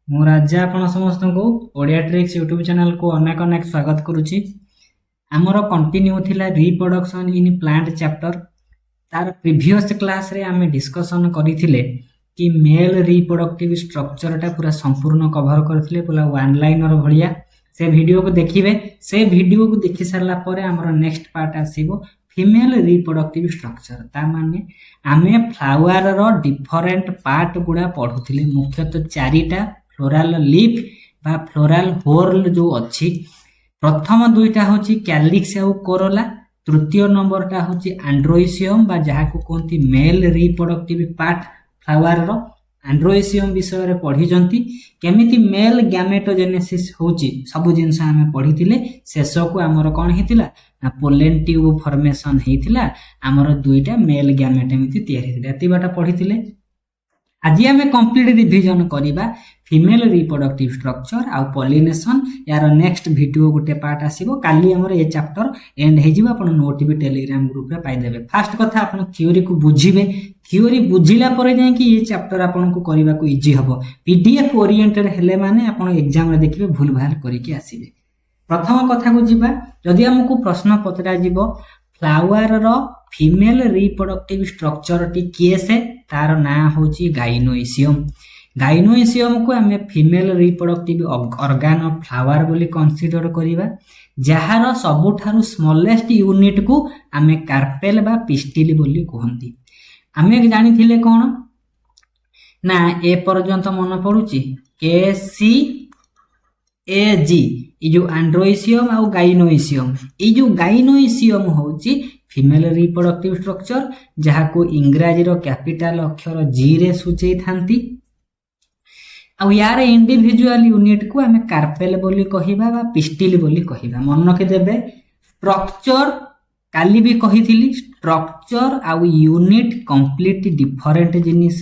ମୁଁ ରାଜା ଆପଣ ସମସ୍ତଙ୍କୁ ଓଡ଼ିଆ ଟ୍ରିକ୍ସ ୟୁଟ୍ୟୁବ ଚ୍ୟାନେଲକୁ ଅନେକ ଅନେକ ସ୍ୱାଗତ କରୁଛି। ଆମର କଣ୍ଟିନ୍ୟू ଥିଲା ରିପ୍ରଡକ୍ସନ୍ ଇନ୍ ପ୍ଲାଣ୍ଟ ଚାପ୍ଟର। ତାର ପ୍ରିଭିୟସ୍ କ୍ଲାସରେ ଆମେ ଡିସ୍କସନ୍ କରିଥିଲେ କି ମେଲ୍ ରିପ୍ରଡକ୍ଟିଭ ଷ୍ଟ୍ରକ୍ଚରଟା ପୁରା ସମ୍ପୂର୍ଣ୍ଣ କଭର କରିଥିଲେ, ପୁରା ୱାନ୍ ଲାଇନର ଭଳିଆ। ସେ ଭିଡ଼ିଓକୁ ଦେଖିବେ। ସେ ଭିଡ଼ିଓକୁ ଦେଖି ସାରିଲା ପରେ ଆମର ନେକ୍ସଟ ପାର୍ଟ ଆସିବ ଫିମେଲ୍ ରିପ୍ରଡକ୍ଟିଭ ଷ୍ଟ୍ରକ୍ଚର। ତା ମାନେ ଆମେ ଫ୍ଲାୱାରର ଡିଫରେଣ୍ଟ ପାର୍ଟ ଗୁଡ଼ା ପଢ଼ୁଥିଲେ, ମୁଖ୍ୟତଃ ଚାରିଟା फ्लोराल लीफ बा फ्लोराल होल जो अच्छी। प्रथम दुईटा हूँ कैलिक्स आउ कोरोला, तृतीय नंबरटा हूँ एंड्रोइसियम बा जहाँ को कहते मेल रिप्रोडक्टिव पार्ट फ्लावर रो। एंड्रोइसियम विषय में पढ़ी केमिति मेल गैमेटोजेनेसिस होची सबु जिनस आम पढ़ी शेष को आमर कौन होता ना पोलेन ट्यूब फॉर्मेशन होता। आमर दुईटा मेल गैमेट एमती तैयारी बाटा पढ़ी। आज आम कंप्लीट रिविजन करवा फीमेल रिप्रोडक्टिव स्ट्रक्चर आउ पॉलिनेशन। यार नेक्स्ट वीडियो गोटे पार्ट आसीबो काली हमर ए चैप्टर एंड हे जिवो। आपण नोट भी टेलीग्राम ग्रुप रे पाई देबे। फास्ट कथा आपण थ्योरी को बुझिबे, थ्योरी बुझिला परे जाय कि ये चैप्टर आपण को करबा को इजी हबो। पीडीएफ ओरिएंटेड हेले माने आपण एग्जाम रे देखिबे भूल भाल करिके आसीबे। प्रथम कथा को जिबा, जदि हमकु प्रश्न पचरा जिवो फ्लावर रो फीमेल रिप्रोडक्टिव स्ट्रक्चर टी किए से, तार ना होची गाइनोइसियम। गाइनोइसियम को आम female reproductive organ of flower बोली कंसीडर करिबा, जहार सबुठारु स्मॉलेस्ट यूनिट को आम कार्पेल बा पिस्टिल बोली कहंती। आम जानिथिले कोन ना ए पर्यंत मन पड़ुची KCAG ये जो एंड्रोइसियम आउ गाइनोइसियम। ये जो गाइनोइसियम होची फीमेल रिप्रोडक्टिव स्ट्रक्चर, जहाँ को इंग्राजी रो कैपिटल अक्षर G रे सूचई थांती। आउ यार इंडिविजुअल यूनिट को आम कार्पेल बोली कहिबा बा पिस्टिल बोली कहिबा। मन रखि देबे स्ट्रक्चर काली भी कहिथिली, स्ट्रक्चर आउ यूनिट कंप्लीट डिफरेंट जिनिस।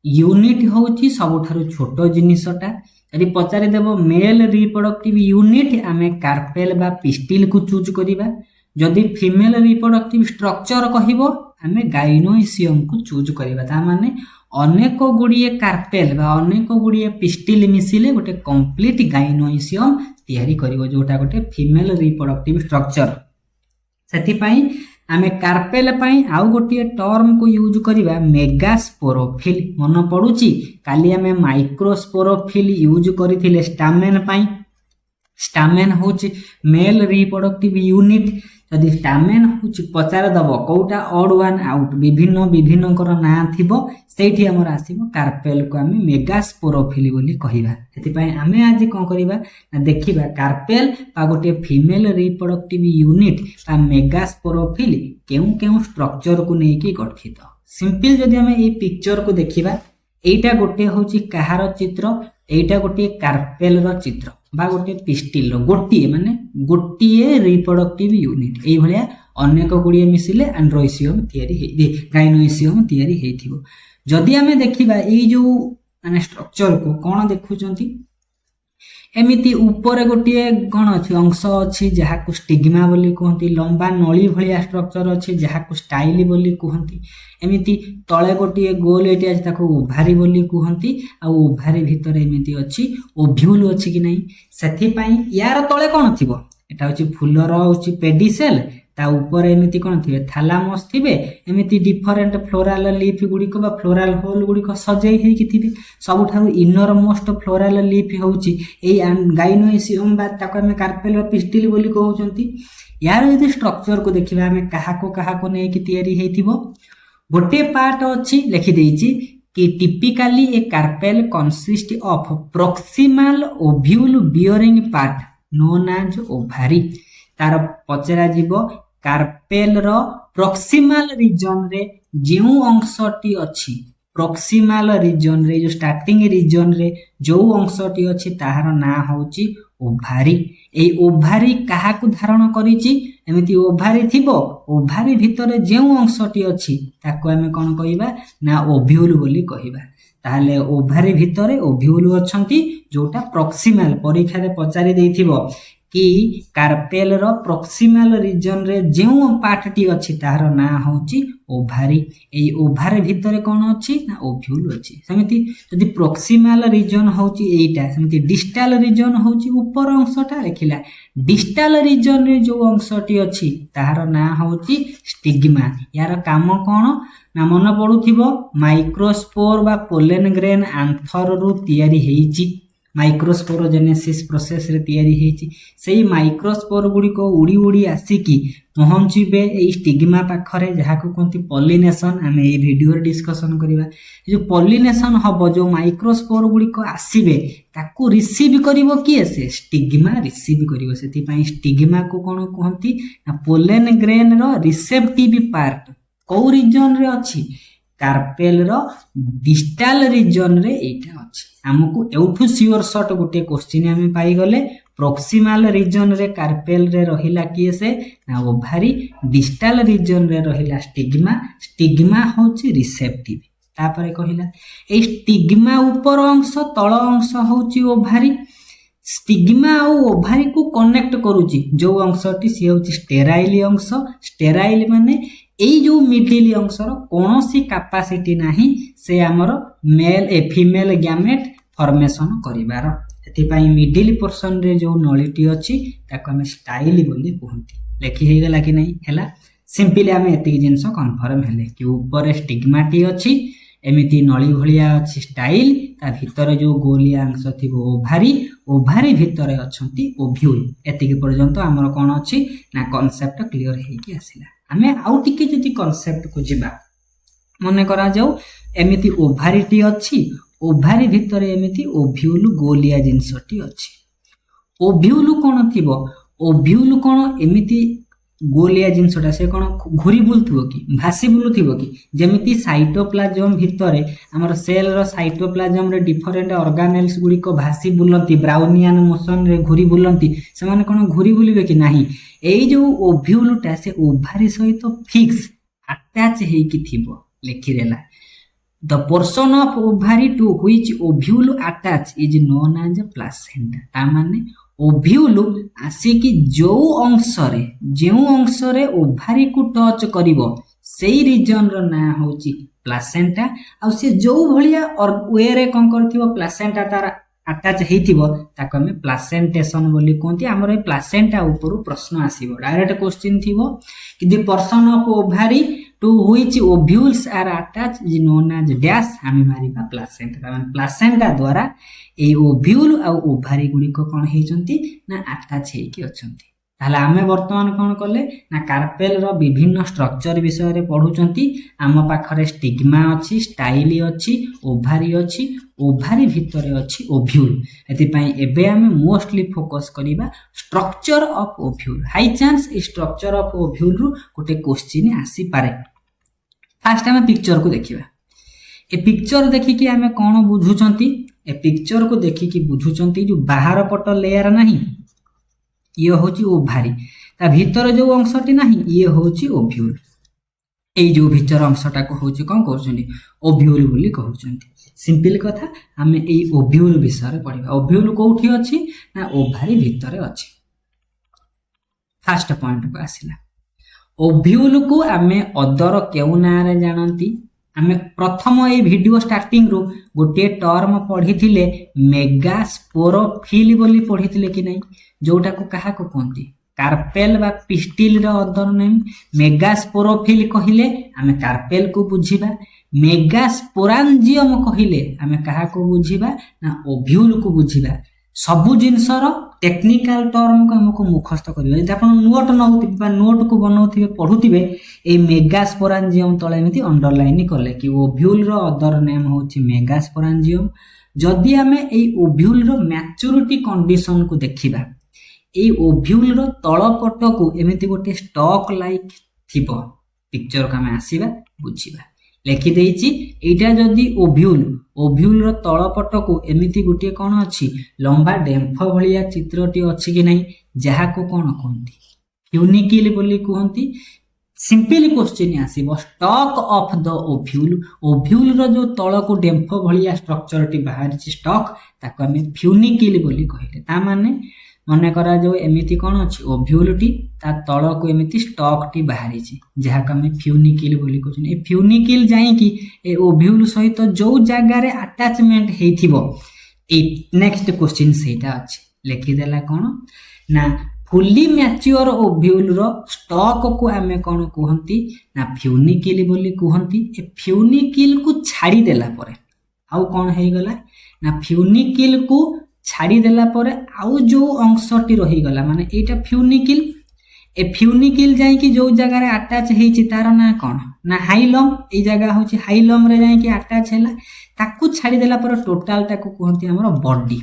यूनिट होची सबुठारु छोटो जिनिसटा। यदि पचारि देबो मेल रिप्रोडक्टिव यूनिट आम कार्पेल बा पिस्टिल को चूज करिबा। जदि फीमेल रिप्रोडक्टिव स्ट्रक्चर कहिबो आम गाइनोइसियम को चूज करिबा। ता माने अनेक गुड़िए कार्पेल बा अनेक गुड़िए पिस्टिल मिसिले गोटे कंप्लीट गाइनोइसियम तैयारी करिवो, जोटा गोटे फीमेल रिप्रोडक्टिव स्ट्रक्चर। सेथिपाई आमे कार्पेल पाई आउ गोटे टर्म को यूज करिबा मेगास्पोरोफिल। मन पड़ुची काली आमे माइक्रोस्पोरोफिल यूज करिथिले स्टामेन पाई। स्टामेन होची मेल रिप्रोडक्टिव यूनिट। यदि स्टामेन होची पचार दबो कोटा ऑड वन आउट विभिन्न विभिन्न कर ना थिबो, सेठी हमर आसीबो कार्पेल को आमे मेगास्पोरोफिल बोली कहिबा। सेति पई आमे आज कोन करिबा ना देखिबा कार्पेल बा गोटे फीमेल रिप्रोडक्टिव यूनिट बा मेगास्पोरोफिल केउ केउ स्ट्रक्चर को नेकी गठित। सिंपल जदि आमे ए पिक्चर को देखिबा, एटा गोटे होची कहार चित्र, एटा गोटे कार्पेल रो चित्र बा गोटे पिस्टिल रो गोटिए माने गोटिए रिप्रोडक्टिव यूनिट। एई भलिया अनेक गुड़िए मिसिले एंड्रोइसियम तैयारी हे गाइनोइसियम तैयारी हेथिबो। जदि आमे देखिबा एई जो माने स्ट्रक्चर को कोन देखुचंती, एमिति ऊपर गोटिए कोन अछि अंश अछि जहा को स्टिग्मा बोली कहंती। लंबा नळी भलिया स्ट्रक्चर अछि जहा को स्टाइल बोली कहंती। एमिति तळे गोटिए गोल एटी अछि ताको ओभारी बोली कहंती। आ ओभारी भितर एमिति अछि ओव्यूल अछि कि नै, सेथि पई यार तळे कोन थिबो, एटा अछि फुलर अछि पेडिसेल, ता ऊपर एमिति कोन थिबे थैलामस थिबे। एमिति डिफरेंट फ्लोरल लीफ गुडी को बा फ्लोरल होल गुडी को सजई हेकि थिबे। सबुठारु इनर मोस्ट फ्लोरल लीफ होउची ए गाइनोइसियम बा ताको हम कार्पेल बा पिस्टिल बोली कहउचंती। यार यदि स्ट्रक्चर को देखिबा हमें कहा को नै कि तैयारी हेतिबो, गोटे पार्ट अछि लिखि देइची कि typically a carpel consist of proximal ovule bearing part known as ovary. तार पचरा जीवो कार्पेल रो प्रॉक्सिमल रीजन रे जेउ अंशटी अछि, प्रॉक्सिमल रीजन रे जो स्टार्टिंग रीजन रे जो अंशटी अछि ताहार ना होची ओभारी। ए ओभारी काहा को धारण करिछि, एमिति ओभारी थिबो, ओभारी भितरे जेउ अंशटी अछि ताको हमें कोन कहिबा ना ओव्यूल बोली कहिबा। ताहले ओभारी भितरे ओव्यूल अछंती, जोटा प्रॉक्सिमल परीक्षा रे पचारि देइथिबो कि कार्पेल रो प्रोक्सिमाल रीजन रे जो पार्ट टी अछि तार ना होची ओभारी एई ओभार भितरे कोन अछि ना ओव्यूल अछि सेमिति जदि प्रोक्सिमाल रीजन होची एटा सेमिति डिस्टल रीजन होची ऊपर अंशटा लेखिला डिस्टल रीजन रे जो अंशटी अछि तार ना होची स्टिग्मा यार काम कोन ना मन पडुथिबो माइक्रोस्पोर बा पोलेन ग्रेन आंथर रु तयारी हेची माइक्रोस्पोरोजेनेसिस प्रोसेस रे तयारी हेची सेही माइक्रोस्पोर गुडी को उडी उडी आसीकी पहुंचीबे ए स्टिग्मा पाखरे जहा को कोंती पॉलिनेशन हमें ए वीडियो रे डिस्कशन करिबा जो पॉलिनेशन हबो जो माइक्रोस्पोर गुडी को आसीबे ताकू रिसीव करिवो किए से स्टिग्मा रिसीव करिवो सेति पई स्टिग्मा को कोन कहंती ना पोलेन ग्रेन रो रिसेप्टिव पार्ट को रीजन रे अछि कार्पेल रो डिस्टल रीजन रे एटा अछि हमकु एउठु सियोर शॉट गोटे क्वेश्चन हमें पाई गले प्रोक्सिमाल रीजन रे कार्पेल रे रहिला किए से ना ओभारी डिस्टल रीजन रे रहिला स्टिग्मा स्टिग्मा होची रिसेप्टिव तापरे कहिला ए स्टिग्मा ऊपर अंश तळ अंश होची ओभारी स्टिग्मा आ ओभारी को कनेक्ट करूची जो अंशटी सी होची स्टेराइल अंश स्टेराइल माने एई जो मिडिल अंशर कोनोसी कैपेसिटी नाही से हमर मेल ए फीमेल गैमेट फॉर्मेशन करिवार एति पई मिडिल पोर्शन रे जो नळीटी अछि ताको हम स्टाइल बोली कहंती लेखि हे गेला कि नै हैला सिंपली हम एति जिंस कन्फर्म हेले कि ऊपर स्टिग्माटी अछि एमिति नळी भलिया अछि स्टाइल ता भितर जो गोलिया अंश थिबो ओभारी ओभारी भितर अछंती ओव्यूल एति के पर्यंत हमर कोन अछि ना कांसेप्ट क्लियर हे कि आसिला हमें आउ टिके जति कांसेप्ट को जिबा मने करा जाऊ एमिति ओभारीटी अछि ओभारी भितर एमिति ओव्यूल गोलिया जिंसटी अछि ओव्यूल कोन थिबो ओव्यूल कोन एमिति गोलिया जिंसटा से कोन घुरी बुलथिबो कि भासी बुलथिबो कि जेमिति साइटोप्लाज्म भितरे हमर सेल रो साइटोप्लाज्म रे डिफरेंट ऑर्गेनेल्स गुडी को भासी बुलंती ब्राउनियन मोशन रे घुरी बुलंती से माने कोन घुरी बुलिबे कि नाही एई जो ओव्यूलटा से ओभारी सहित फिक्स अटैच हे कि थिबो लेखिरेला the portion of ovary to which ovule attach is known as placenta ता माने ओव्यूल आसी जो अंश रे ओभारी को टच करिवो सेई रीजन रो ना होची प्लासेंटा आ से जो भलिया और वे रे कोन करथिबो प्लासेंटा तार अटैच हेतिबो ताको हम प्लासेंटेशन बोली कोंती हमर ए प्लासेंटा ऊपर प्रश्न आसीबो डायरेक्ट क्वेश्चन थिबो कि the portion of ovary to which ovules are attach is known as dash हम मारिबा प्लासेंटा प्लासेंटा द्वारा ए ओव्यूल आ ओभारी गुडी को कोन हेचंती ना अटैच हे कि अछंती ताले आमे वर्तमान कोन कले ना कार्पेल रो विभिन्न स्ट्रक्चर विषय रे पढुचंती आम पाखरे स्टिग्मा अछि स्टाइल अछि ओभारी भितरे अछि ओव्यूल एति पई एबे आमे मोस्टली फोकस करिबा structure of ovule high chance A structure of ovule रु गोटे क्वेश्चन आसी पारे फर्स्ट आमे पिक्चर को देखिबा ए पिक्चर देखि कि आमे कोन बुझुचंती ए पिक्चर को देखि कि बुझुचंती जो बाहर पट लेयर नाही ये होची ओभारी ता भीतर जो अंशटी नाही ये होची ओव्यूल ए जो भीतर अंशटा को होची कोन करछनी ओव्यूल बोली कहउचंती सिंपल कथा हमें ए ओव्यूल विषय रे पढिबा ओव्यूल कोठी अछि ना ओभारी भीतर अछि फर्स्ट पॉइंट को आसिला ओव्यूल को हमें अदर केउ ना रे जानंती हमें प्रथम ए वीडियो स्टार्टिंग रो गोटे टर्म पढिथिले मेगास्पोरोफिल बोली पढिथिले कि नै जोटा को कहा को कोंती कार्पेल बा पिस्टिल रो अदर नेम मेगास्पोरोफिल कहिले हमें कार्पेल को बुझिबा मेगास्पोरांजियम कहिले हमें कहा को बुझिबा ना ओव्यूल को बुझिबा सबु जिंसर टेक्निकल टर्म को हमको मुखस्त करिबा जे आपण नोट नउति बा नोट को बनौथिबे पढुथिबे ए मेगास्पोरांजियम तळे एमिति अंडरलाइन कले कि ओव्यूल रो अदर नेम होची मेगास्पोरांजियम जदि हमें ए ओव्यूल रो मैच्योरिटी कंडीशन को देखिबा ए ओव्यूल रो तळ पट को एमिति गोटे स्टॉक लाइक थिबो पिक्चर का में आसीबा बुझिबा लेखि देइची एटा जदि ओव्यूल रो तळ पट को एमिति गोटे कोन अछि लंबा डेम्फ भलिया चित्रटी अछि कि नै जहा को कोन कहंती फ्यूनिकिल बोली कहंती सिंपल क्वेश्चन आसीबो स्टॉक ऑफ द ओव्यूल रो जो तळ को डेम्फ भलिया स्ट्रक्चर टी बाहर छि स्टॉक ताको हम फ्यूनिकिल बोली कहिले ता माने मन करा जो एमिति कौन अच्छी ओभ्यूलटी ता तल को एमिति स्टॉक टी बाहरी जहाँ को आम फ्यूनिकिल बोली कहते हैं। फ्यूनिकिल जाइकी ए ओभ्यूल सहित जो जगार आटाचमेंट होइथिबो ए नेक्स्ट क्वेश्चन सेटा अच्छी लिखिदेला कौन ना फुली मैच्योर ओभ्यूल रो स्टॉक को आमे कौन कहती ना फ्यूनिकिल बोली कहती। ए फ्यूनिकिल को छाड़ी देला परे आउ कौन हो गला ना फ्यूनिकिल को छाड़ी देला परे आउ जो अंशटी रही गला माने एटा फ्यूनिकिल। ए फ्यूनिकिल जाइकी जो जगह रे अटैच हेछि तार ना कौन ना हाइलम ए जगह होछि हाइलम रे जाइकी अटैच हैला ताकू छाड़ी देला परे टोटल टाकू कहंती हमर बॉडी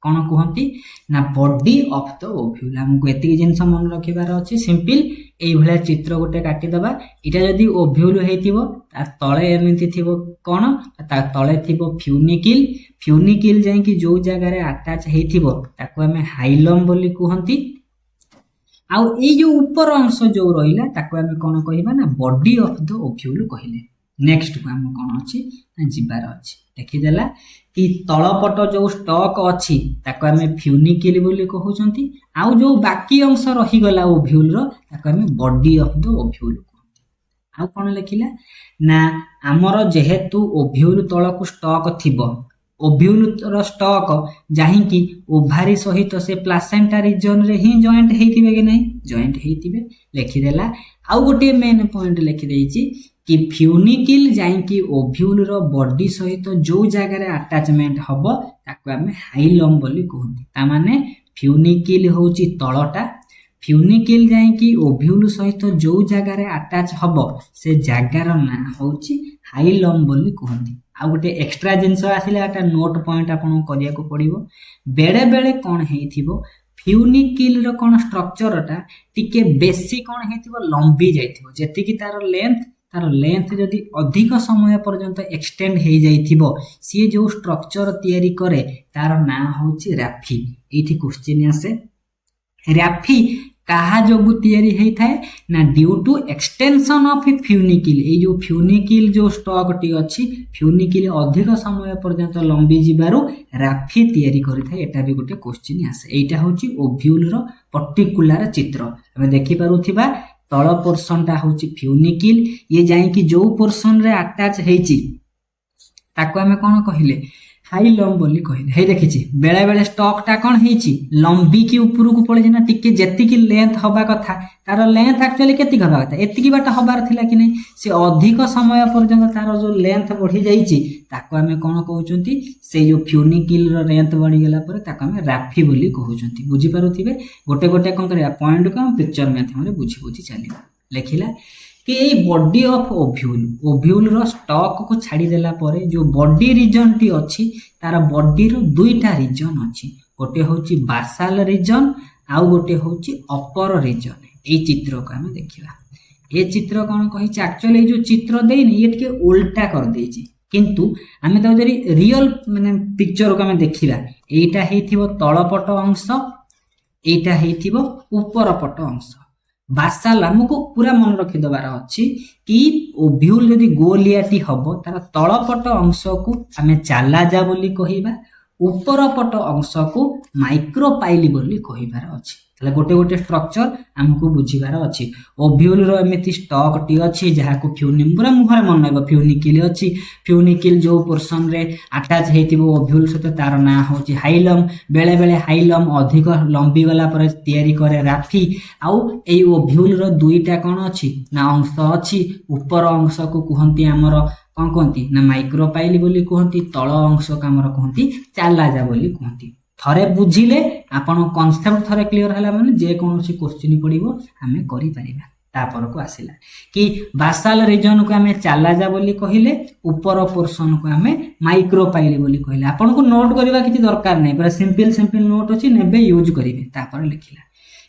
कौन कहती ना बॉडी ऑफ द ओभ्यूल। हमको एतिक जिनस मन रखिबार अछि सिंपल एई भलिया चित्र गोटे काटी दबा इटा जदी ओभ्यूल हेतिबो ता तळे एमिति थिबो कोन ता तळे थिबो फ्यूनिकिल। फ्यूनिकिल जाइकी जो जगह रे अटैच हेतिबो ताकू हमें हाइलम बोली कहंती। आउ ए जो ऊपर अंश जो रहिला ताकू हमें कोन कहिबा ना बॉडी ऑफ द ओभ्यूल कहिले। नेक्स्ट को हम कोन अछि ना जिबार अछि देखि देला कि तळपट जो स्टॉक अछि ताकू हमें फ्यूनिकिल बोली कहउचंती आउ जो बाकी अंश रही गला ओभ्यूल रो ताकू हमें बॉडी ऑफ द ओभ्यूल कहंती। आउ कोन लिखिला ना हमर जेहेतु ओभ्यूल तळ को स्टॉक थिबो ओभ्यूल रो स्टॉक जाहि कि ओभारी सहित से प्लासेंटा रीजन रे ही जॉइंट हेतिबे कि नहीं जॉइंट हेतिबे लिखि देला। आउ गोटे मेन पॉइंट लिखि देइछि कि फ्यूनिकिल जाइकी ओभ्यूल रो बॉडी सहित जो जगह रे अटैचमेंट हबो ताकू हमें हाइलम बोली कहंती। ता माने फ्यूनिकिल होची तळटा फ्यूनिकिल जाइकी ओभ्यूल सहित जो जगह रे अटैच हबो से जगार ना होची हाइलम बोली कहंती। आ गोटे एक्स्ट्रा जिनस आसिले एटा नोट पॉइंट आपन करिया को पड़िबो बेले बेले कोन हेथिबो फ्यूनिकिल रो कोन स्ट्रक्चरटा टिके बेसी कोन हेथिबो लंबी जाइथिबो जेति कि तार लेंथ जदि अधिक समय पर्यंत एक्सटेंड हे जाइथिबो सी जो स्ट्रक्चर तयारी करे तार ना होची रैफी। एठी क्वेश्चन आसे रैफी कहा जोगु तयारी हेई थाए ना ड्यू टू एक्सटेंशन ऑफ ए फ्यूनिकिल। ए जो फ्यूनिकिल जो स्टॉक टी अछि फ्यूनिकिल अधिक समय पर्यंत लंबी जिबारु राफी तयारी करि थाए एटा भी गोटे क्वेश्चन आसे। एटा होची ओभ्यूल रो पर्टिकुलर चित्र हम देखि पारुथिबा तळ पोर्शन टा होची फ्यूनिकिल ये जाई कि जो पोर्शन रे अटैच हेची ताको हमें कोन कहिले हाइलम बोली कहले। हे देखिछि बेले बेले स्टॉक टा कोन हेछि लंबी की ऊपर को पळे ना टिके जेति की लेंथ हबा कथा तार लेंथ एक्चुअली केति हबा कथा एति बाट हबार थिला कि नै से अधिक समय पर्यंत तार जो लेंथ बढ़ी जाइछि ताको हमें कोन कहउचंती से जो फ्यूनिकिल रो लेंथ बढ़ी गेला पर ताको हमें राफी बोली कहउचंती। बुझी पारुथिबे गोटे गोटे कोन करिया पॉइंट को हम पिक्चर माध्यम रे बुझी बुझी चलिबा। लेखिला कि ए बॉडी ऑफ ओभ्यूल रो स्टॉक को छाड़ी देला परे जो बॉडी रीजन टी अछि तार बॉडी रो दुईटा रीजन अछि गोटे होची बासाल रीजन आउ गोटे होची अपर रीजन। ए चित्र को हम देखिबा ए चित्र कोन कहि छ एक्चुअली जो चित्र देइनी ये टिके उल्टा कर देछि किंतु हमें तो जरी रियल माने पिक्चर को हम देखिबा एटा हेथिबो तळपट अंश एटा हेथिबो ऊपर पट अंश। बासाल हमको पूरा मन रखि दबार अछि कि ओभ्यूल यदि गोलियाटी हबो तार तळपट अंश को हमें चालाजा बोली कहिबा ऊपर पट अंश को माइक्रोपाइली बोली कहिबार अछि। तले गोटे गोटे स्ट्रक्चर हमको बुझिबार अछि। ओभ्यूल रो एमिति स्टॉक टी अछि जहा को फ्यूनिम पूरा मुहर मन नइबो फ्यूनिकिल अछि फ्यूनिकिल जो पोर्शन रे अटैच हेतिबो ओभ्यूल सते तार ना होछि हाइलम बेले बेले हाइलम अधिक लंबी गला पर तयारी करे राफी आउ ए ओभ्यूल रो दुईटा कोन अछि ना अंश अछि ऊपर अंश को कहंती हमर कोन कहंती ना माइक्रोपाइली बोली कहंती तळ अंश को हमर कहंती चालाजा बोली कहंती। थरे बुझिले आपण कांसेप्ट थरे क्लियर हला माने जे कोनोसी क्वेश्चन पडिबो हमें करि परिबा। तापर को आसिला कि बासाल रीजन को हमें चालाजा बोली कहिले ऊपर पोर्शन को हमें माइक्रोपाइली बोली कहिले। आपण को नोट करबा किछि दरकार नै पूरा सिंपल नोट अछि नेबे यूज करिवे। तापर लिखिला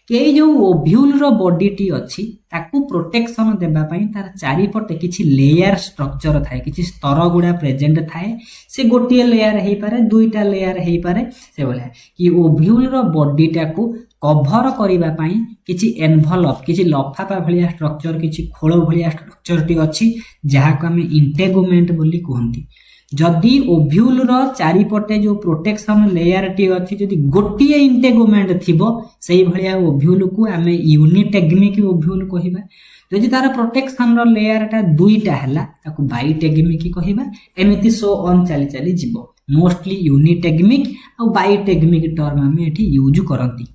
कि जो ओभ्यूल रो बॉडी टी अछि ताकू प्रोटेक्शन देबा पई तार चारि पटे किछि लेयर स्ट्रक्चर थाए किछि स्तर गुडा प्रेजेंट थाए से गोटिए लेयर हेई पारे दुईटा लेयर हेई पारे से बोले कि ओभ्यूल रो बॉडी टाकू कभर करिबा पई किछि एनवलप किछि लफाफा भलिया स्ट्रक्चर किछि खोल भलिया स्ट्रक्चर टी अछि जहा को हम इंटेगुमेंट बोली कहंती। जदि ओव्यूल रो चारि पटे जो प्रोटेक्शन लेयर टी अछि जदि गोटिए इंटेगुमेंट थिबो सेही भलिया ओव्यूल को हमें यूनिटेगमिक ओव्यूल कहिबा। जदि तार प्रोटेक्शन रो लेयर टा दुईटा हला ताकू बाइटेगमिक कहबा। एमिति सो ऑन चली चली जिवो। मोस्टली यूनिटेगमिक और बाइटेगमिक टर्म हम एठी यूज करंती।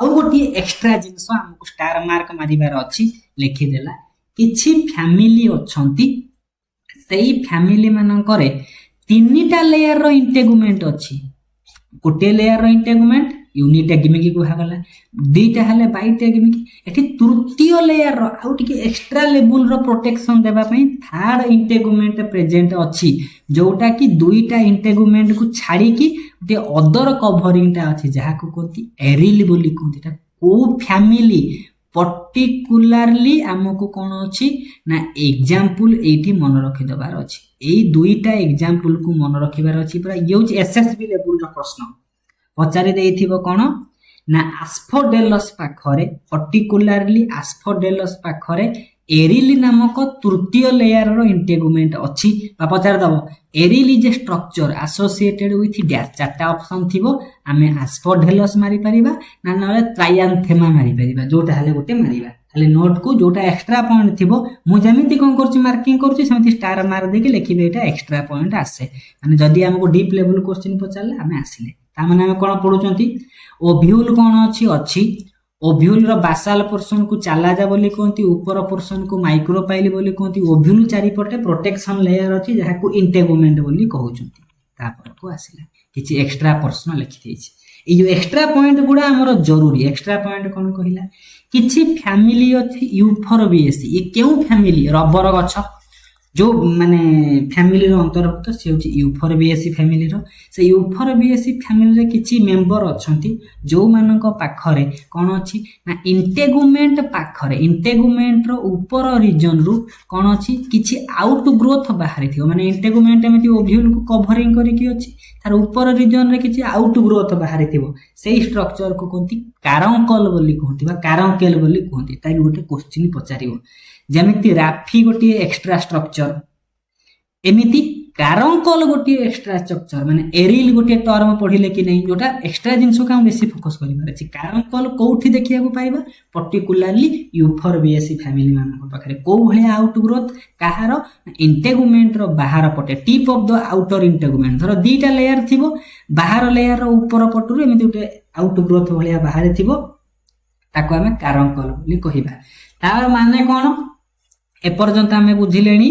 आ गोटी एक्स्ट्रा जिंस हमको स्टार मार्क मारिबार अछि लिखि देला किछि फैमिली अछंती सेही फैमिली मानकरे तीनटा लेयर रो इंटेगुमेंट अछि। गोटे लेयर रो इंटेगुमेंट यूनिटेगमिक कहगला दुईटा हले बाइटेगमिक एठी तृतीय लेयर रो आउ टिके एक्स्ट्रा लेवल रो प्रोटेक्शन देबा पई थर्ड इंटेगुमेंट प्रेजेंट अछि जोटा कि दुईटा इंटेगुमेंट को छाड़ी कि गोटे अदर कवरिंग टा अछि जहा को कहती एरिल बोली कहती। ता को फैमिली पर्टिकुलरली हमको कोन अछि ना एग्जांपल एठी मन रखि दबार अछि। एई दुईटा एग्जांपल को मन रखिबार अछि। पूरा यूज एसएसबी लेवल रो प्रश्न पचारि देइथिबो कोन ना आस्फोडेलस पाखरे पर्टिकुलरली आस्फोडेलस पाखरे एरिल नामक तृतीय लेयर रो इंटेगुमेंट अछि। बा पचार दबो aril is a structure associated with dash चारटा ऑप्शन थिबो आमे आस्फोडेलस मारि परिबा ना नले ट्रायंथेमा मारि परिबा जोटा हले गोटे मारिबा। खाली नोट को जोटा एक्स्ट्रा पॉइंट थिबो मु जेमिति कोन करछि मार्किंग करछि सेमिति स्टार मार देके लिखिबे एटा एक्स्ट्रा पॉइंट आसे। माने जदी हमको डीप लेवल क्वेश्चन पचारले आमे आसिले ता माने हम कोन पढुचंती ओव्यूल कोन अछि ओव्यूल रो बासाल पोर्शन को चालाजा बोली कहती ऊपर पोर्शन को माइक्रोपाइल बोली कहती। ओव्यूल चारि पटे प्रोटेक्शन लेयर अछि जहा को इंटेगुमेंट बोली कहउचंती। तापर को आसिला किछि एक्स्ट्रा प्रश्न लिखि देछि। ए जो एक्स्ट्रा पॉइंट गुडा हमरो जरूरी एक्स्ट्रा पॉइंट कोन कहिला किछि फैमिली अछि यूफोरबिएसी। ये केउ फैमिली रबर गछ जो माने फैमिली रो अंतर्भुक्त से होची यूफोरबिएसी फैमिली रो। से यूफोरबिएसी फैमिली रे किछि मेंबर अछंती जो मानक पाखरे कोन अछि ना इंटेगुमेंट पाखरे इंटेगुमेंट रो ऊपर रीजन रु कोन अछि किछि आउट ग्रोथ बाहरी थियो। माने इंटेगुमेंट एमिति ओव्यूल को कवरिंग करी कि अछि तार ऊपर रीजन रे किछि आउट ग्रोथ बाहरी थिबो सेही स्ट्रक्चर को कोंती कारांकल बोली कहती बा कारांकेल बोली कहती। ताई गोटे क्वेश्चन पचारिबो जेमिति राफी गोटे एक्स्ट्रा स्ट्रक्चर एमिति कारांकल गोटे एक्स्ट्रा स्ट्रक्चर माने एरिल गोटे टर्म पढिले कि नै जोटा एक्स्ट्रा जिंस का हम बेसी फोकस करिबार अछि। कारांकल कोठी देखिया को पाइबा पर्टिकुलरली यूफोरबिएसी फैमिली मानक पाखरे को भलिया आउट ग्रोथ काहार इंटेगुमेंट रो बाहर पटे tip of the outer integument धर दीटा लेयर थिबो बाहर लेयर रो ऊपर पटु एमिति गोटे आउट ग्रोथ भलिया बाहर थिबो ताको हमें कारांकल बोली कहिबा। तार माने कोन एपर्यंत आमे बुझिलेनी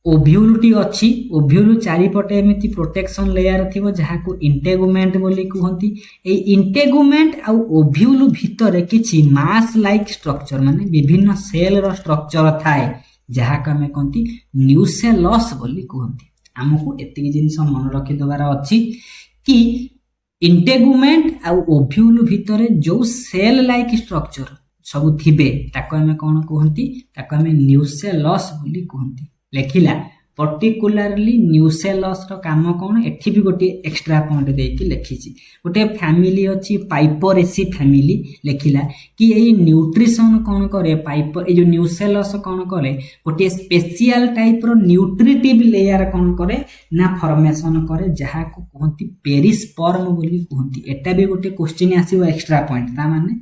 ओव्यूल टी अछि ओव्यूल चारि पटे एमिति प्रोटेक्शन लेयर थिबो जहा को इंटेगुमेंट बोली कहंती। ए इंटेगुमेंट आ ओव्यूल भितरे किछि मास लाइक स्ट्रक्चर माने विभिन्न सेल रो स्ट्रक्चर थाए जहा को हमें कहंती न्यूसेलस बोली कहंती। हमको एतिकी जिंस मन रखि दबार अछि कि इंटेगुमेंट आ ओव्यूल भितरे जो सेल लाइक स्ट्रक्चर सब थिबे ताको हमें कोन कहंती ताको हमें न्यूसेलस बोली कहंती। लेखिला पर्टिकुलरली न्यूसेलस रो काम कोन एठी भी गोटे एक्स्ट्रा पॉइंट देकी लिखिछि। गोटे फैमिली अछि पाइपरेसी फैमिली लेखिला कि एई न्यूट्रिशन कोन करे पाइपर ए जो न्यूसेलस कोन करे गोटे स्पेशल टाइप रो न्यूट्रिटिव लेयर कोन करे ना फॉर्मेशन करे जहा को कहंती पेरिस्पर्म बोली कहंती। एटा भी गोटे क्वेश्चन आसीबो एक्स्ट्रा पॉइंट ता माने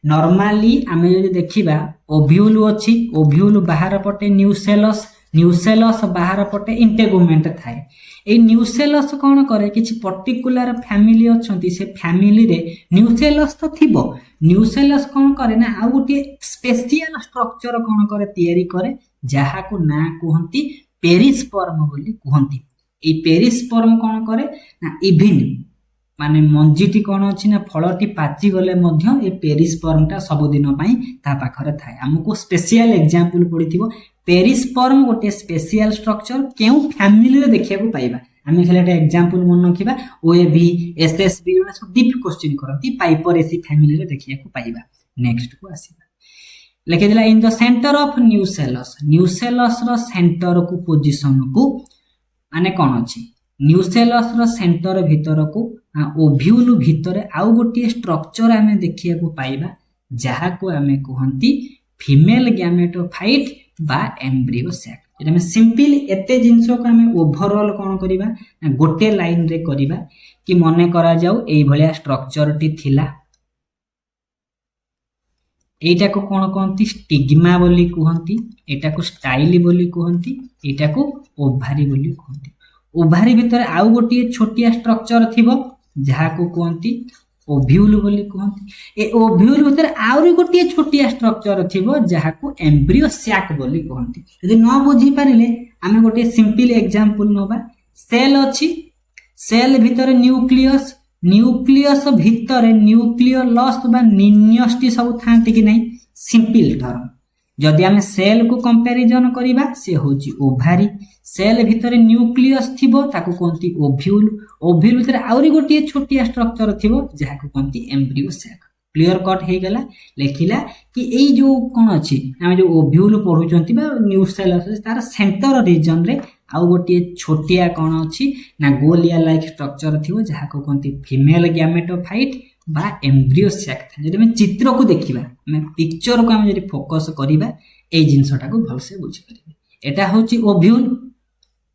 नॉर्मली आमे जदि देखिबा ओव्यूल अछि ओव्यूल बाहर पटे न्यूसेलस न्यूसेलस बाहर पटे इंटेगुमेंट थाए। ए न्यूसेलस कोन करे किछि पर्टिकुलर फैमिली अछंती से फैमिली रे न्यूसेलस तो थिबो न्यूसेलस कोन करे ना आ गोटे स्पेशल स्ट्रक्चर कोन करे तयारी करे जहा को ना कहंती पेरिस्पर्म बोली कहंती। ए पेरिस्पर्म कोन करे ना इभिन माने मंजीटी कोन अछि ना फलटी पाची गले मध्य ए पेरिस्पर्म ता सब दिन पई ता पाखरे थाए। हमको स्पेशल एग्जांपल पडिथिबो पेरिस्पर्म गोटे स्पेशल स्ट्रक्चर केउ फैमिली रे देखिया को पाइबा। हमें खाली एग्जांपल मन रखिबा ओएबी एसएसबी सब डीप क्वेश्चन करती पाइपरेसी फैमिली रे देखिया को पाइबा। नेक्स्ट को आसीबा लिखि दिला in the centre of nucellus nucellus रो सेंटर को पोजीशन को माने कोन अछि न्यूसेलस रो सेंटर भितर को ओव्यूल भितर आउ गोटे स्ट्रक्चर आमे देखिया को पाइबा जहा को आमे कहंती फीमेल गैमेटोफाइट बा एम्ब्रियो सैक। एटा में सिंपल एते जिंसो को आमे ओवरऑल कोन करिबा ना गोटे लाइन रे करिबा कि मने करा जाऊ एई भलिया स्ट्रक्चर टी थिला। एटा को कोन कहंती स्टिग्मा बोली कहंती, एटा को स्टाइल बोली कहंती, एटा को ओभारी बोली कहंती। ओभारी भितर आउ गोटे छोटिया स्ट्रक्चर थिबो जहा को कहंती ओव्यूल बोली कहंती। ए ओव्यूल भितर आउरी गोटे छोटिया स्ट्रक्चर थिबो जहा को एम्ब्रियो सैक बोली कहंती। यदि न बुझी पारिले आमे गोटे सिंपल एग्जांपल नोबा। सेल अछि, सेल भितर न्यूक्लियस, न्यूक्लियस भितर न्यूक्लियोलस बा निन्यष्टि सब थांती कि नहीं। सिंपल टर्म जदि आमे सेल को कंपैरिजन करिबा से होची ओभारी, सेल भितर न्यूक्लियस थिबो ताको कोंती ओव्यूल, ओव्यूल भितर आउरी गोटे छोटिया स्ट्रक्चर थिबो जहा को कोंती एम्ब्रियो सैक। क्लियर कट हे गला। लेखिला कि एई जो कोन अछि आमे जो ओव्यूल पढुचंती बा न्यूसेलस तार सेंटर रीजन रे आउ गोटे छोटिया कोन अछि ना गोलिया लाइक स्ट्रक्चर थिबो जहा को कोंती फीमेल गैमेटोफाइट बा एम्ब्रियो सैक था। जदि हम चित्र को देखिबा मैं पिक्चर को हम जदि फोकस करिबा ए जिंसटा को भल से बुझी परिबे। एटा होची ओव्यूल।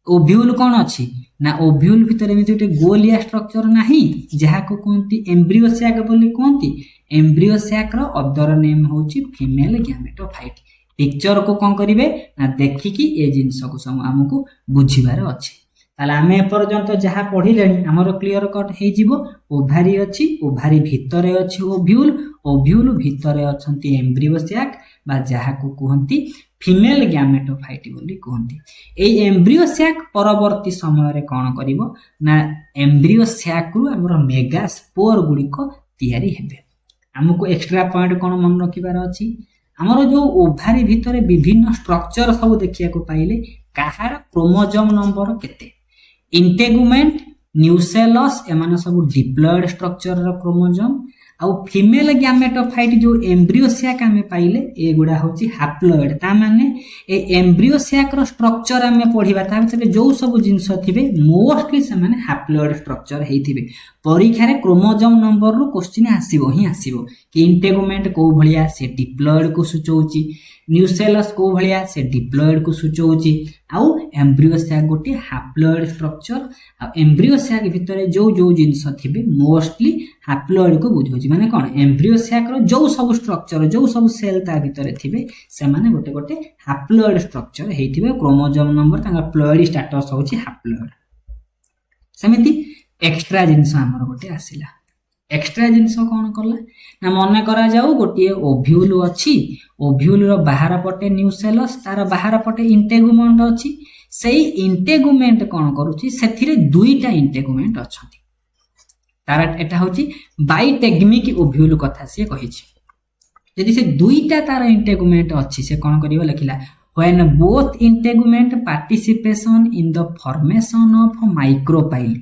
ओव्यूल कोन अछि ना ओव्यूल भितर एमिति गोटे गोलिया स्ट्रक्चर नाही जहा को कोंती एम्ब्रियो सैक बोली कोंती। एम्ब्रियो सैक रो अदर नेम होची फीमेल गैमेटोफाइट। पिक्चर को कोन करिवे ना देखिकी ए जिंस को सम हमकु बुझिबार अछि। ताला आमे पर्यंत जहा पढिलेनी हमर क्लियर कट हे जिवो। ओभारी अछि, ओभारी भितरे अछि ओव्यूल, ओव्यूल भितरे अछंती एम्ब्रियो सैक बा जहा को कहंती फीमेल गैमेटोफाइट बोली कहंती। ए एम्ब्रियो सैक परवर्ती समय रे कोन करिवो ना एम्ब्रियो सैक रु हमर मेगास्पोर गुडी को तयारी हेबे। हमकु एक्स्ट्रा पॉइंट कोन मन रखिबार अछि। हमर जो ओभारी भितरे विभिन्न स्ट्रक्चर सब देखिया को पाइले काहार क्रोमोसोम नंबर केते, इंटेगुमेंट, न्यूसेलस एमाने सब डिप्लॉयड स्ट्रक्चर रो क्रोमोसोम आउ फीमेल गैमेटोफाइट जो एम्ब्रियो सैक आमे पाइले ए गुडा होची हैप्लॉयड। ता माने ए एम्ब्रियो सैक रो स्ट्रक्चर आमे पढिबा ता भितर जो सब जिंस थिबे मोस्टली से माने हैप्लॉयड स्ट्रक्चर हेइथिबे। परीक्षा रे क्रोमोसोम नंबर रो क्वेश्चन आसीबो ही आसीबो कि इंटेगुमेंट को भलिया से डिप्लॉयड को सूचौची, न्यूसेलस को भलिया से डिप्लॉयड को सूचौची आउ एम्ब्रियो सैक गोटे हैप्लॉयड स्ट्रक्चर। आ एम्ब्रियो सैक भितर जो जो जिंस थिबे मोस्टली हैप्लॉयड को बुझौची। माने कोन एम्ब्रियो सैक रो जो सब स्ट्रक्चर जो सब सेल ता भितर थिबे से माने गोटे गोटे हैप्लॉयड स्ट्रक्चर हेइथिबे। क्रोमोसोम नंबर तांगा प्लॉयड स्टेटस होची हैप्लॉयड। समिति एक्स्ट्रा जिंस हमर गोटे आसिला। एक्स्ट्रा जिंस कोन करला ना मने करा जाऊ गोटे ओव्यूल अछि, ओव्यूल रो बाहर पटे न्यूसेलस तार बाहर पटे इंटेगुमेंट अछि। सेही इंटेगुमेंट कोन करूची सेथिरे दुईटा इंटेगुमेंट अछंती। तार एटा होची बाइटेगमिक ओव्यूल कथा से कहिछि। यदि से दुईटा तार इंटेगुमेंट अछि से कोन करियो लिखिला when both integument participation in the formation of micropyle।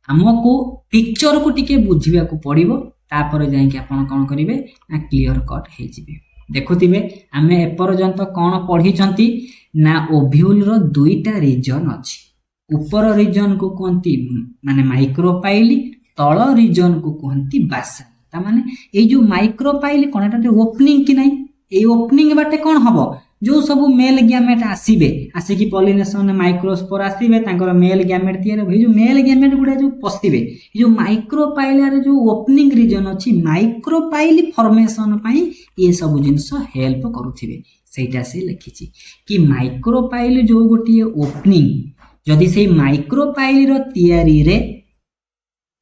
हमको पिक्चर को टिके बुझिबा को पड़िबो तापर जाई कि आपण कोन करिवे ना क्लियर कट हे जिवे। देखुतिबे आमे एपर्यंत कोन पढिचंती ना ओव्यूल रो दुईटा रीजन अछि। ऊपर रीजन को कोंती माने माइक्रोपाइल, तळ रीजन को कोंती बासा। ता माने ए जो माइक्रोपाइल कोनटा ओपनिंग कि नै, ए ओपनिंग बाटे कोन हबो जो सब मेल गैमेट आसीबे आसी पॉलिनेशन माइक्रोस्पोर आसीबे तांकर मेल गैमेट तयार भई जो मेल गैमेट गुडा जो पस्तिबे जो माइक्रोपाइलर जो ओपनिंग रीजन अछि माइक्रोपाइल फॉर्मेशन पई ये सब जिंस हेल्प करूथिबे। सेटा से लिखिछि कि माइक्रोपाइल जो गोटी ओपनिंग जदि से माइक्रोपाइल रो तयारी रे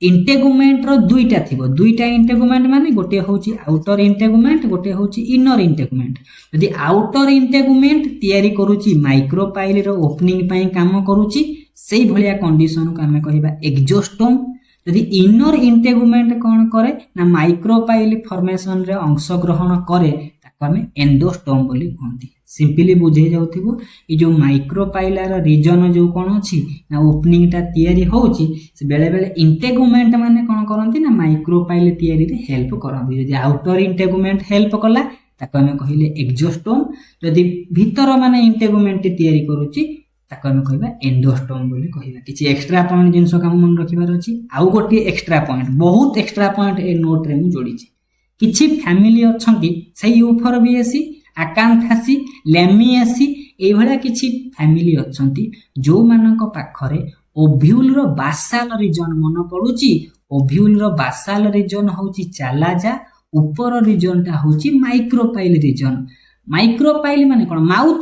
इंटेगुमेंट रो दुईटा थिबो। दुईटा इंटेगुमेंट माने गोटे होची आउटर इंटेगुमेंट, गोटे होची इनर इंटेगुमेंट। यदि आउटर इंटेगुमेंट तयारी करूची माइक्रोपाइल रो ओपनिंग पई काम करूची सेही भलिया कंडीशन को हमें कहिबा एक्सोस्टोम। यदि इनर इंटेगुमेंट कोन करे ना माइक्रोपाइल फॉर्मेशन रे अंश ग्रहण करे ताको हमें एंडोस्टोम बोली कहंती। सिंपली बुझे जाउथिबो ई जो माइक्रोपाइलर रीजन जो कोन अछि ना ओपनिंग ता तयारी होउची से बेले बेले इंटेगुमेंट माने कोन करंती ना माइक्रोपाइल तयारी रे हेल्प करंती। यदि आउटर इंटेगुमेंट हेल्प कला ताको हमें कहिले एक्सोस्टोम। यदि भीतर माने इंटेगुमेंट तयारी करूची ताको आमे कहबा एंडोस्टोम बोली कहबा। किछि एक्स्ट्रा पॉइंट जिंस काम मन रखिबार अछि। आउ गोटे एक्स्ट्रा पॉइंट, बहुत एक्स्ट्रा पॉइंट ए नोट रे मु जोड़ी छी। किछि फैमिली अछंती से यूफोरबिएसी, आकांथासी, लेमिएसी एई भला किछि फैमिली अछंती जो मानक पाखरे ओव्यूल रो बासाल रीजन मन पडुची। ओव्यूल रो बासाल रीजन होची चालाजा, ऊपर रीजन टा होची माइक्रोपाइल रीजन। माइक्रोपाइल माने कोन, माउथ,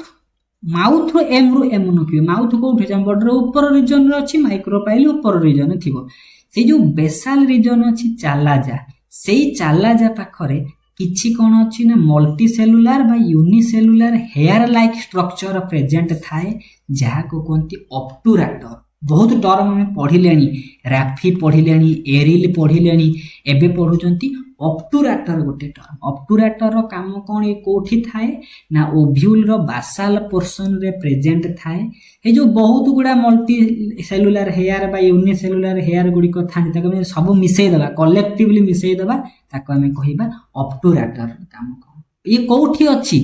माउथ रो एम रो एम नखिबे। माउथ कोठे जाम बॉर्डर ऊपर रीजन रे अछि, माइक्रोपाइल ऊपर रीजन थिबो। से जो बेसाल रीजन अछि चालाजा, सेई चालाजा पाखरे किछि कोन अछि ना मल्टी सेलुलार बा यूनिसेलुलार हेयर लाइक स्ट्रक्चर प्रेजेंट थाए, जहा को कोंती ऑब्टुराटर। बहुत टर्म में पढ़िलेनी, राफी पढ़िलेनी, एरिल पढ़िलेनी, एबे पढ़ुचंती ऑब्टुराटर गोटे टर्म। ऑब्टुराटर रो काम कोन, ए कोठी थाए ना ओव्यूल रो बासाल पोर्शन रे प्रेजेंट थाए। ए जो बहुत गुडा मल्टी सेलुलार हेयर बा यूनिसेलुलार हेयर गुडी को थांती, ताको हम सब मिसै दबा, कलेक्टिवली मिसै दबा, ताको हम कहिबा ऑब्टुराटर काम कोन। ये कोठी अछि,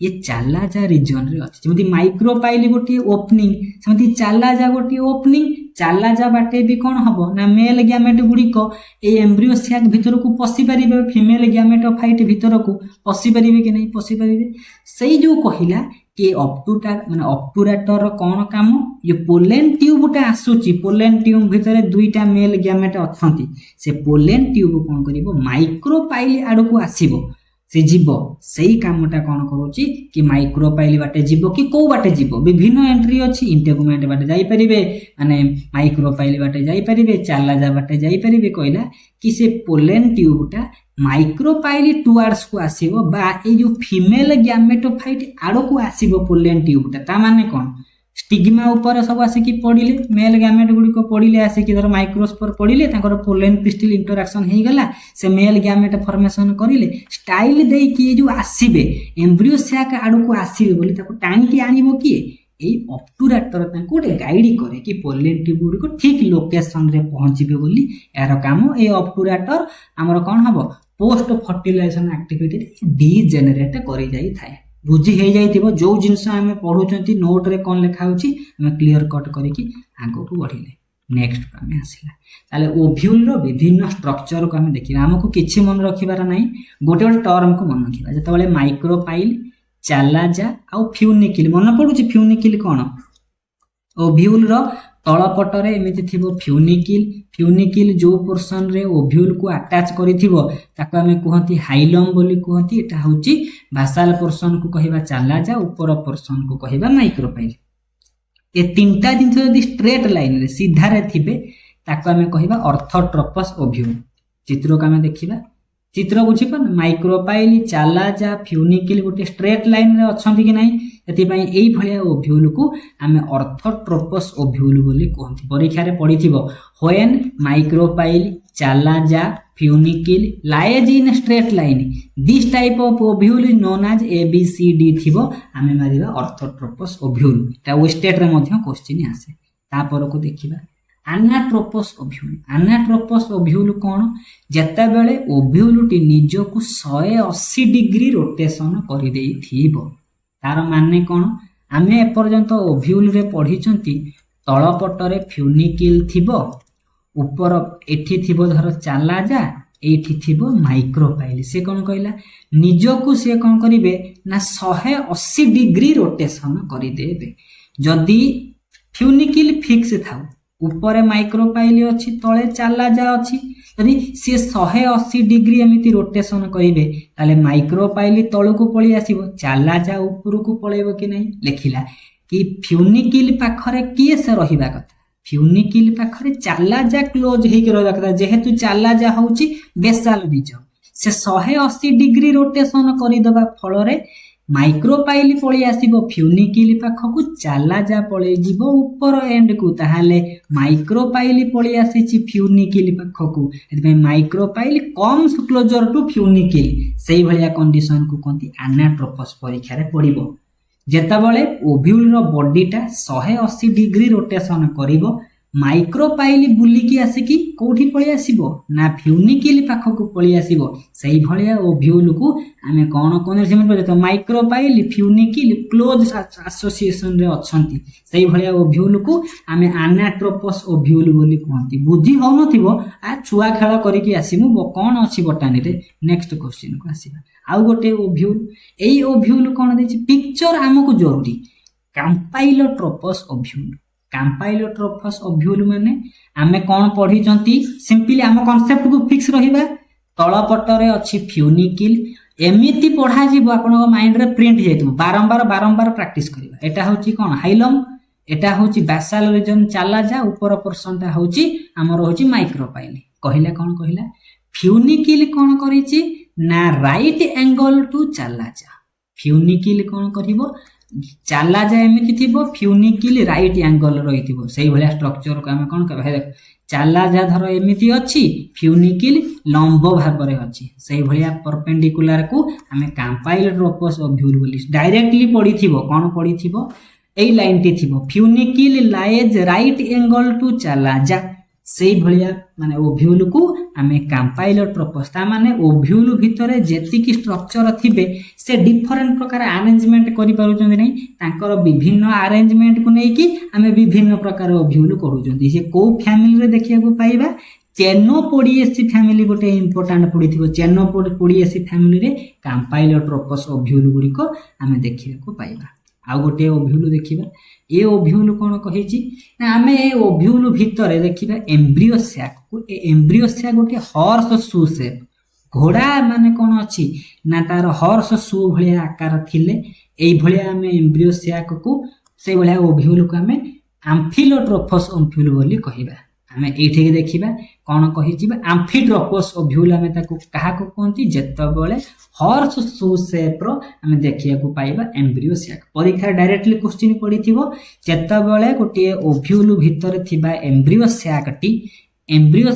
ये चालाजा रीजन रे अछि। जेमति माइक्रोपाइल गोटी ओपनिंग, सेमति चालाजा गोटी ओपनिंग। चालाजा बाटे भी कोन हबो ना मेल ग्यामेट गुडी को ए एम्ब्रियो सैक भितर को पसी परिबे, फीमेल ग्यामेटोफाइट भितर को पसी परिबे कि नहीं पसी परिबे। सेई जो कहिला कि ऑब्टुराटर कोन काम, ये पोलेन ट्यूब टा आसुची, पोलेन ट्यूब भितर दुईटा मेल ग्यामेट अछंती। से पोलेन ट्यूब कोन करिवो, माइक्रोपाइल आडो को आसीबो, से जीवो। सेई कामटा कोन करूची कि माइक्रोपाइल बाटे जीवो कि को बाटे जीवो, विभिन्न एंट्री अछि। इंटेगुमेंट बाटे जाई परिबे, माने माइक्रोपाइल बाटे जाई परिबे, चालाजा बाटे जाई परिबे। कहला कि से पोलेन ट्यूबटा माइक्रोपाइल टुवार्ड्स को आसीबो, बा ए जो फीमेल ग्यामेटोफाइट आडो को आसीबो पोलेन ट्यूबटा। ता माने कोन, स्टिग्मा ऊपर सब आसे कि पडिले, मेल ग्यामेट गुडी को पडिले आसे कि धर माइक्रोस्पोर पडिले, ताकर पोलेन पिस्टिल इंटरैक्शन हे गला, से मेल ग्यामेट फॉर्मेशन करिले, स्टाइल देई कि जो आसीबे एम्ब्रियो सैक आडो को आसीबे बोली ताको टाणी के आनिबो कि एई ऑब्टुराटर ताको गोटे गाइड करे कि पोलेन ट्यूब गुडी को ठीक लोकेशन रे पहुंचीबे बोली। यार काम ए ऑब्टुराटर हमर कोन हबो, पोस्ट फर्टिलाइजेशन एक्टिविटी डीजेनरेट करि जाई थाए। बुझी हे जाइथिबो जो जिंस आमे पढुचंती नोट रे कोन लेखा होची, आमे क्लियर कट करिकि आगो को बढ़िले। नेक्स्ट आमे आसिला ताले ओव्यूल रो विभिन्न स्ट्रक्चर को आमे देखिबा। हमको किछि मन रखिबार नाही, गोटे गोटे टर्म को मन रखिबा। जतबेले माइक्रोपाइल, चालाजा आ फ्यूनिकिल मन पडुची। फ्यूनिकिल कोन, ओव्यूल रो तळ पटरे एमिति थिबो फ्यूनिकिल। फ्यूनिकिल जो पोर्शन रे ओव्यूल को अटैच करिथिबो ताको हमें कहंती हाइलम बोली कहंती। एटा होची बासाल पोर्शन को कहिबा चालाजा, ऊपर पोर्शन को कहिबा माइक्रोपाइल। ए तीनटा जिंस यदि स्ट्रेट लाइन रे सीधा रे थिबे ताको हमें कहिबा ऑर्थोट्रोपस ओव्यूल। चित्र को हमें देखिबा, चित्र बुझी पन, माइक्रोपाइल, चालाजा, फ्यूनिकिल गोटे स्ट्रेट लाइन रे अछंती कि नाही, एति पई एई भलिया ओव्यूल को हमें ऑर्थोट्रोपस ओव्यूल बोली कहंती। परीक्षा रे पढिथिबो, when micropyle, chalaza, funicle lies in straight line, this type of ovule is known as ABCD थिबो, हमें मारिबा ऑर्थोट्रोपस ओव्यूल। ता वेस्टेट रे मध्य क्वेश्चन आसे। ता पर को देखिबा एनाट्रोपस ओव्यूल। एनाट्रोपस ओव्यूल कोन, जत्ता बेले ओव्यूल टी निजो को 180 डिग्री रोटेशन करि देई थिबो। तार माने कोन, आमे एपर्यंत ओव्यूल रे पढिचंती तळ पटरे फ्यूनिकिल थिबो, ऊपर एठी थिबो धर चालाजा, एठी थिबो माइक्रोपाइल। से कोन कहला, निजो को से कोन करिवे ना 180 डिग्री रोटेशन करि देबे। जदी फ्यूनिकिल फिक्स थाउ, ऊपर माइक्रोपाइल अछि, तळे चालाजा अछि, यदि से 180 डिग्री एमिति रोटेशन करिवे ताले माइक्रोपाइल तळको पळी आसीबो, चालाजा ऊपर को पळेबो कि नहीं। लेखिला कि फ्यूनिकिल पाखरे किए से रहिबा कथा, फ्यूनिकिल पाखरे चालाजा क्लोज हे के रहिबा कथा। जेहेतु चालाजा होउची बेसाल रीजन, से 180 डिग्री रोटेशन करि दबा फଳରେ माइक्रोपाइल पळी आसीबो फ्यूनिकिल पाखकु, चालाजा पळी जिवो ऊपर एंड को। ताहाले माइक्रोपाइल पळी आसीची फ्यूनिकिल पाखकु, एतबे माइक्रोपाइल कम्स क्लोजर टू फ्यूनिकिल। सेही भलिया कंडीशन को कोंती एनाट्रोपस परीक्षा रे पडिबो। जेताबेले ओव्यूल रो बॉडीटा 180 डिग्री रोटेशन करिवो, माइक्रोपाइल बुलिकी आसिकी कोठी पळि आसीबो ना फ्यूनिकिल पाखकु पळि आसीबो सही भलिया ओव्यूल को आमे कोन कोन सेमन पजे तो माइक्रोपाइल फ्यूनिकिल क्लोज एसोसिएशन रे अछंती सही भलिया ओव्यूल को आमे एनाट्रोपस ओव्यूल बोली कहंती बुद्धि हो नथिबो आ छुआ खेल करिकि आसीमु कोन अछि बटानी रे नेक्स्ट क्वेश्चन को आसीबा आउ गोटे ओव्यूल एई ओव्यूल कोन देछि पिक्चर हमकु जरूरी कैम्पाइलोट्रोपस ओव्यूल कैम्पाइलोट्रोपस ओव्यूल माने आमे कोन पढी जंती सिंपली आम कांसेप्ट को फिक्स रहिबा तळ पटरे अछि फ्यूनिकिल एमिति पढा जीवो आपन माइंड रे प्रिंट हेतु बारंबार प्रैक्टिस करिबा एटा होची कोन हाइलम एटा होची बेसाल रीजन चाला जा ऊपर पोर्शन ता होची हमर होची माइक्रोपाइल कहिला कोन कहिला फ्यूनिकिल कोन करिछि ना राइट एंगल टू चाला जा फ्यूनिकिल कोन करिवो चाला जा एमिति थिबो फ्यूनिकिल राइट एंगल रहिथिबो सही भलिया स्ट्रक्चर को हम कोन कहबा देख चाला जा धर एमिति अछि फ्यूनिकिल लंब भाग रे अछि सही भलिया परपेंडिकुलर को हमें कैम्पाइलोट्रोपस ओव्यूल बोली डायरेक्टली पडिथिबो कोन पडिथिबो एई लाइन टी थिबो funicle lies right angle to chalaza सही भलिया माने ओव्यूल को आमे कैम्पाइलोट्रोपस ता माने ओव्यूल भितरे जेति की स्ट्रक्चर थिबे से डिफरेंट प्रकार अरेंजमेंट करि पारु जंदी नै तांकर विभिन्न अरेंजमेंट को नै कि आमे विभिन्न प्रकार ओव्यूल करू जंदी से को फैमिली रे देखिया को पाइबा चेनोपोडिएसी फैमिली गोटे इंपोर्टेंट पडिथिबो चेनोपोडिएसी फैमिली रे कैम्पाइलोट्रोपस ओव्यूल गुडी को आमे देखिया को पाइबा आ गोटे ओव्यूल देखिबा ए ओव्यूल कोन कहिछि ना आमे ए ओव्यूल भितरे देखिबा एम्ब्रियो सैक को ए एम्ब्रियो सैक गोटे हॉर्स शू शेप घोड़ा माने कोन अछि ना तार हॉर्स शू भलिया आकार थिले एई भलिया आमे एम्ब्रियो सैक को से भलिया ओव्यूल को आमे एम्फिलोट्रोपस ओव्यूल बोली कहिबा आमे एठी के देखिबा कोन कहिजिबा एम्फिट्रोपस ओव्यूल आमे ताको कहा को कोंती जेतबेले हॉर्स शू शेप रो आमे देखिया को पाइबा एम्ब्रियो सैक परीक्षा डायरेक्टली क्वेश्चन पडिथिबो जेतबेले गोटे ओव्यूल भितर थिबा एम्ब्रियो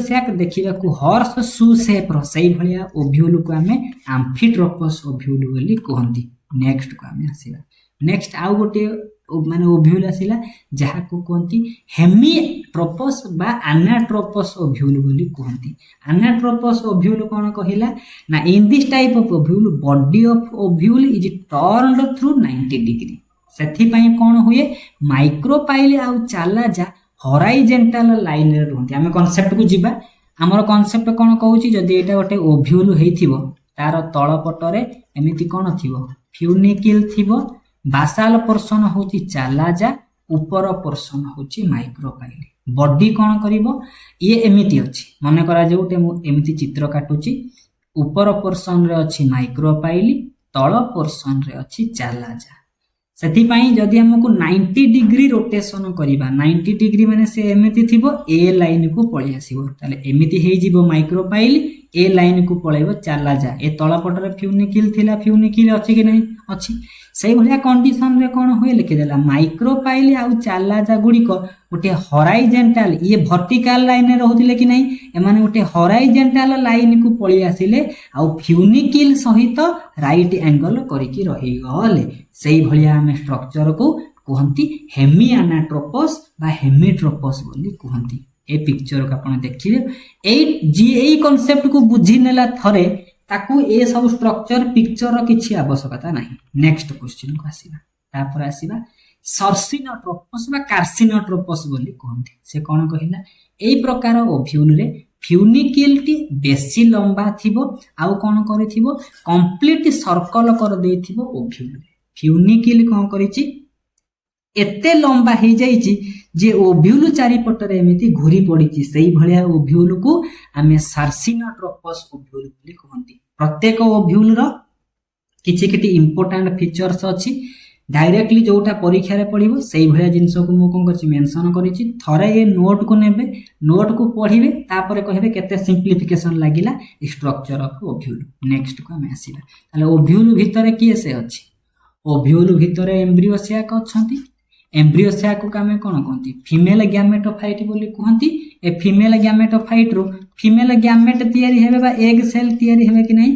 सैक देखिबा को हॉर्स शू शेप रो सही भलिया ओव्यूल को आमे एम्फिट्रोपस ओव्यूल बोली कहंती नेक्स्ट को आमे आसीबा नेक्स्ट आउ गोटे माने ओव्यूल आसिला जहा को कोंती हेमिट्रोपस बा एनाट्रोपस ओव्यूल बोली कहंती एनाट्रोपस ओव्यूल कोन कहिला ना in this type of ovule body of ovule is turned through 90 degree सेथि पई कोन हुए माइक्रोपाइल आउ चाला जा हॉराइजेंटल लाइन रे रहंती हम कांसेप्ट को जिबा हमर कांसेप्ट कोन कहूची जदी एटा गोटे ओव्यूल हेइथिबो तार तळ पटरे एमिति कोन थिबो फ्यूनिकिल थिबो बासाल पोर्शन होची चाला जा ऊपर पोर्शन होची माइक्रोपाइल बॉडी कोन करिवो ये एमिति अछि माने करा जेउटे मु एमिति चित्र काटुची ऊपर पोर्शन रे अछि माइक्रोपाइल तळ पोर्शन रे अछि चाला जा सेथि पई जदी हमकु 90 डिग्री रोटेशन करिबा 90 डिग्री माने से एमिति थिबो ए लाइन को पळि आसीबो ताले एमिति हेइ जिवो माइक्रोपाइल ए लाइन को पळैबो चाला जा ए तळ पटरे फ्यूनिकिल थिला फ्यूनिकिल अछि कि नै अछि सही भलिया कंडीशन रे कोन होय लिखि देला माइक्रोपाइल आउ चाला जा गुडी को गोटे हॉराइजेंटल ये वर्टिकल लाइन रे रहउतिले कि नै ए माने गोटे हॉराइजेंटल लाइन को पळि आसीले आउ फ्यूनिकिल सहित राइट एंगल करिकि रहि गले सही भलिया हम स्ट्रक्चर को कहंती हेमी एनाट्रोपस बा हेमिट्रोपस बोली कहंती ए पिक्चर को आपण देखिबे ए कांसेप्ट को बुझी नेला थरे ताकू ए सब स्ट्रक्चर पिक्चर रो किछि आवश्यकता नाही नेक्स्ट क्वेश्चन को आसीबा तापर आसीबा सर्सिनोट्रोपस बा कार्सिनोट्रोपस बोली कहंती से कोन कहिला एई प्रकार ओव्यूल रे फ्यूनिकिलटी बेसी लंबा थिबो आउ कोन करिथिबो कंप्लीट सर्कल कर देथिबो ओव्यूल रे फ्यूनिकिल कोन करिछि एते लंबा हे जाईछि जे ओव्यूल चारि पटरे एमिति घुरी पडिछि सही भलिया ओव्यूल को हमें सर्सिनोट्रोपस ओव्यूल बोली कहंती प्रत्येक ओव्यूल रो किछि किछि इंपोर्टेंट फीचर्स अछि डायरेक्टली जोटा परीक्षा रे पडिबो सही भलिया जिंस को मु कोन करछि मेंशन करिछि थरे ए नोट को नेबे नोट को पढिबे तापरे कहबे केते सिंपलीफिकेशन लागिला स्ट्रक्चर ऑफ ओव्यूल नेक्स्ट को हम आसीला ताले ओव्यूल भितरे किए से अछि ओव्यूल भितरे एम्ब्रियो सैक अछंती एम्ब्रियो सैक को हमें कोन कहंती फीमेल गैमेटोफाइट बोली कहंती ए फीमेल गैमेटोफाइट रो फीमेल गैमेट तयारी हेबे बा एग सेल तयारी हेबे कि नै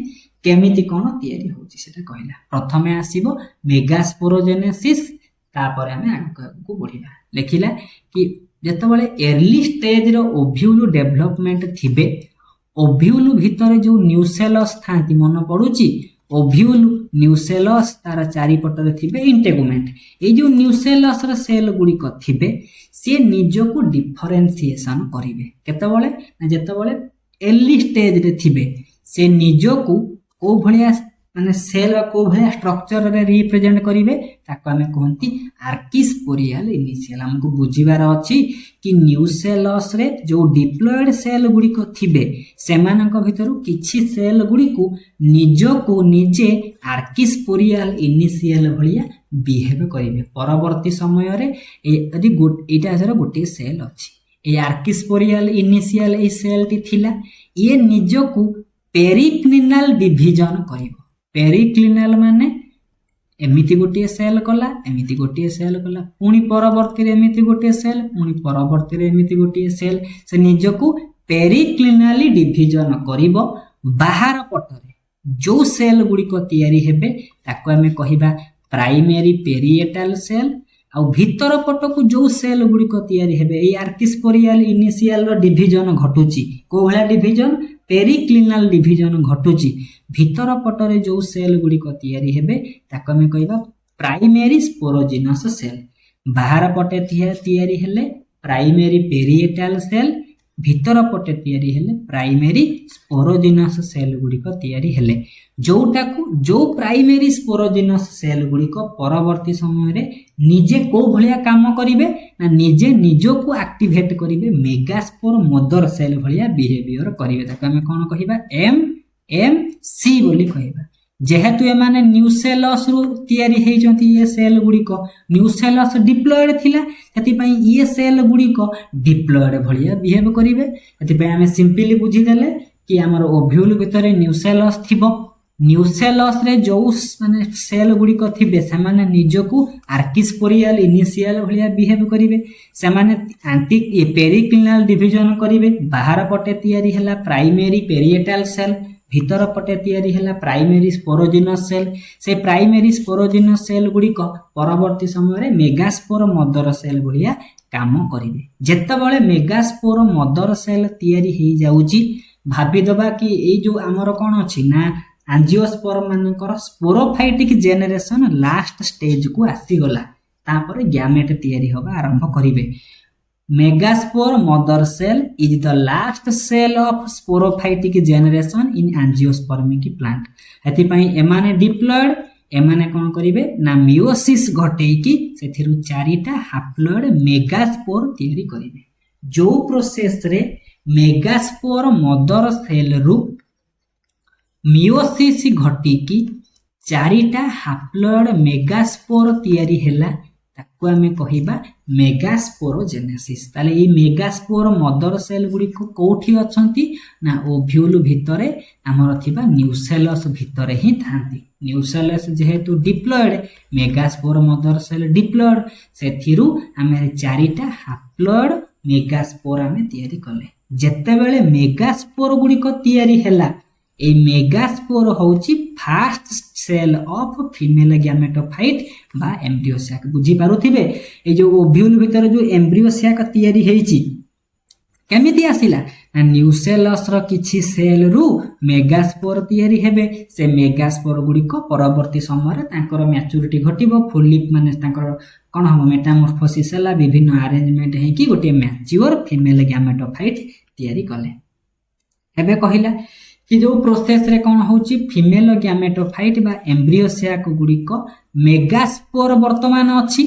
केमिति कोन तयारी होची सेटा कहिला प्रथमे आसीबो मेगास्पोरोजेनेसिस तापर हमें आगु को बढ़िबा लेखिला कि ଯେତେବେଳେ ଏର୍ଲି ଷ୍ଟେଜର ଓଭ୍ୟୁଲ ଡେଭଲପମେଣ୍ଟ ଥିବେ ଓଭ୍ୟୁଲ ଭିତରେ ଯେଉଁ ନ୍ୟୁସେଲସ୍ ଥାନ୍ତି ମନେ ପଡୁଛି ଓଭ୍ୟୁଲ ନ୍ୟୁସେଲସ୍ ତାର ଚାରିପଟରେ ଥିବେ ଇଣ୍ଟେଗୁମେଣ୍ଟ ଏଇ ଯେଉଁ ନ୍ୟୁସେଲସ୍ର ସେଲ୍ ଗୁଡ଼ିକ ଥିବେ ସିଏ ନିଜକୁ ଡିଫରେନ୍ସିଏସନ୍ କରିବେ କେତେବେଳେ ନା ଯେତେବେଳେ ଏର୍ଲି ଷ୍ଟେଜରେ ଥିବେ ସେ ନିଜକୁ କୋଉ ଭଳିଆ ମାନେ ସେଲ୍ ବା କୋଉ ଭଳିଆ ଷ୍ଟ୍ରକ୍ଚରରେ ରିପ୍ରେଜେଣ୍ଟ କରିବେ ତାକୁ ଆମେ କୁହନ୍ତି ଆର୍କିସ୍ପୋରିଆଲ ଇନିସିଆଲ ଆମକୁ ବୁଝିବାର ଅଛି କି ନ୍ୟୁସେଲସ୍ରେ ଯେଉଁ ଡିପ୍ଲଏଡ୍ ସେଲ୍ ଗୁଡ଼ିକ ଥିବେ ସେମାନଙ୍କ ଭିତରୁ କିଛି ସେଲ୍ ଗୁଡ଼ିକୁ ନିଜକୁ ନିଜେ ଆର୍କିସ୍ପୋରିଆଲ ଇନିସିଆଲ ଭଳିଆ ବିହେଭ୍ କରିବେ ପରବର୍ତ୍ତୀ ସମୟରେ ଯଦି ଏଇଟା ଗୋଟିଏ ସେଲ୍ ଅଛି এই ଆର୍କିସ୍ପୋରିଆଲ ଇନିସିଆଲ এই ସେଲ୍ଟି ଥିଲା ଇଏ ନିଜକୁ ପେରିକ୍ଲିନାଲ ଡିଭିଜନ କରିବ ପେରିକ୍ଲିନାଲ ମାନେ ଏମିତି ଗୋଟିଏ ସେଲ୍ କଲା ଏମିତି ଗୋଟିଏ ସେଲ୍ କଲା ପୁଣି ପରବର୍ତ୍ତୀରେ ଏମିତି ଗୋଟିଏ ସେଲ୍ ପୁଣି ପରବର୍ତ୍ତୀରେ ଏମିତି ଗୋଟିଏ ସେଲ୍ ସେ ନିଜକୁ ପେରିକ୍ଲିନାଲି ଡିଭିଜନ କରିବ ବାହାର ପଟରେ ଯେଉଁ ସେଲ୍ ଗୁଡ଼ିକ ତିଆରି ହେବେ ତାକୁ ଆମେ କହିବା ପ୍ରାଇମେରୀ ପେରିଏଟାଲ ସେଲ୍ ଆଉ ଭିତର ପଟକୁ ଯେଉଁ ସେଲ୍ ଗୁଡ଼ିକ ତିଆରି ହେବେ ଏଇ ଆର୍କିସ୍ପୋରିଆଲ ଇନିସିଆଲର ଡିଭିଜନ ଘଟୁଛି କୋଉ ଭଳିଆ ଡିଭିଜନ ପେରିକ୍ଲିନାଲ ଡିଭିଜନ ଘଟୁଛି ଭିତର ପଟରେ ଯେଉଁ ସେଲ୍ ଗୁଡ଼ିକ ତିଆରି ହେବେ ତାକୁ ଆମେ କହିବା ପ୍ରାଇମେରୀ ସ୍ପୋରୋଜିନସ୍ ସେଲ୍ ବାହାର ପଟେ ତିଆରି ହେଲେ ପ୍ରାଇମେରୀ ପେରିଏଟାଲ ସେଲ୍ ଭିତର ପଟେ ତିଆରି ହେଲେ ପ୍ରାଇମେରୀ ସ୍ପୋରୋଜିନସ୍ ସେଲ୍ ଗୁଡ଼ିକ ତିଆରି ହେଲେ ଯୋଉଟାକୁ ଯେଉଁ ପ୍ରାଇମେରୀ ସ୍ପୋରୋଜିନସ୍ ସେଲ୍ ଗୁଡ଼ିକ ପରବର୍ତ୍ତୀ ସମୟରେ ନିଜେ କୋଉ ଭଳିଆ କାମ କରିବେ ନା ନିଜେ ନିଜକୁ ଆକ୍ଟିଭେଟ୍ କରିବେ ମେଗାସ୍ପୋର ମଦର ସେଲ୍ ଭଳିଆ ବିହେଭିଅର କରିବେ ତାକୁ ଆମେ କ'ଣ କହିବା MMC ବୋଲି କହିବା ଯେହେତୁ ଏମାନେ ନ୍ୟୁସେଲସ୍ରୁ ତିଆରି ହେଇଛନ୍ତି ଇଏ ସେଲ୍ ଗୁଡ଼ିକ ନ୍ୟୁସେଲସ୍ ଡିପ୍ଲଏଡ୍ ଥିଲା ସେଥିପାଇଁ ଇଏ ସେଲ୍ ଗୁଡ଼ିକ ଡିପ୍ଲଏଡ୍ ଭଳିଆ ବିହେଭ୍ କରିବେ ସେଥିପାଇଁ ଆମେ ସିମ୍ପଲି ବୁଝିଦେଲେ କି ଆମର ଓଭ୍ୟୁଲ ଭିତରେ ନ୍ୟୁସେଲସ୍ ଥିବ ନ୍ୟୁସେଲସ୍ରେ ଯେଉଁ ମାନେ ସେଲ୍ ଗୁଡ଼ିକ ଥିବେ ସେମାନେ ନିଜକୁ ଆର୍କିସ୍ପୋରିଆଲ ଇନିସିଆଲ ଭଳିଆ ବିହେଭ୍ କରିବେ ସେମାନେ ପେରିକ୍ଲିନାଲ ଡିଭିଜନ କରିବେ ବାହାର ପଟେ ତିଆରି ହେଲା ପ୍ରାଇମେରୀ ପେରିଏଟାଲ ସେଲ୍ ଭିତର ପଟେ ତିଆରି ହେଲା ପ୍ରାଇମେରୀ ସ୍ପୋରୋଜିନସ୍ ସେଲ୍ ସେ ପ୍ରାଇମେରୀ ସ୍ପୋରୋଜିନସ୍ ସେଲ୍ ଗୁଡ଼ିକ ପରବର୍ତ୍ତୀ ସମୟରେ ମେଗାସ୍ପୋର ମଦର ସେଲ୍ ଭଳିଆ କାମ କରିବେ ଯେତେବେଳେ ମେଗାସ୍ପୋର ମଦର ସେଲ୍ ତିଆରି ହେଇଯାଉଛି ଭାବିଦେବା କି ଏଇ ଯେଉଁ ଆମର କ'ଣ ଅଛି ନା ଆଞ୍ଜିଓସ୍ପୋର ମାନଙ୍କର ସ୍ପୋରୋଫାଇଟିକ୍ ଜେନେରେସନ୍ ଲାଷ୍ଟ ଷ୍ଟେଜକୁ ଆସିଗଲା ତାପରେ ଗ୍ୟାମେଟ୍ ତିଆରି ହେବା ଆରମ୍ଭ କରିବେ Megaspore mother cell is the last cell of sporophytic generation in angiospermic plant. एथिपाई एमाने डिप्लॉयड एमाने कोन करिवे ना मियोसिस घटेकी सेथिरु चारिटा हाप्लॉयड मेगास्पोर तयारी करिवे जो प्रोसेस रे मेगास्पोर मदर सेल रु मियोसिस घटेकी चारिटा हाप्लॉयड मेगास्पोर तयारी हैला ताकू आमे कहिबा मेगास्पोरोजेनेसिस ताले ए मेगास्पोर मदर सेल गुडी कोठी अछंती ना ओव्यूल भितरे हमर थिबा न्यूसेलस भितरे ही थांती न्यूसेलस जेहेतु diploid megaspore mother cell diploid सेथिरु आमे चारिटा हाप्लॉयड मेगास्पोर आमे तयारी कले जेतेबेले मेगास्पोर गुडी को तयारी हैला ए मेगास्पोर होची first cell of female gametophyte बा एम्ब्रियो सैक बुझी पारुथिबे ए जो ओव्यूल भीतर जो एम्ब्रियो सैक तयारी हेची केमिति आसिला ना न्यूसेलस रो किछि सेल रु मेगास्पोर तयारी हेबे से मेगास्पोर गुडी को परवर्ती समय रे तांकर मैच्योरिटी घटिबो फुल्ली माने तांकर कोन हम मेटामॉर्फोसिस हला विभिन्न अरेंजमेंट हे कि गोटे मैच्योर फीमेल गैमेटोफाइट तयारी कले हेबे कहिला कि जो प्रोसेस रे कोन होची फीमेल गैमेटोफाइट बा एम्ब्रियो सैक गुडी को मेगास्पोर वर्तमान अछि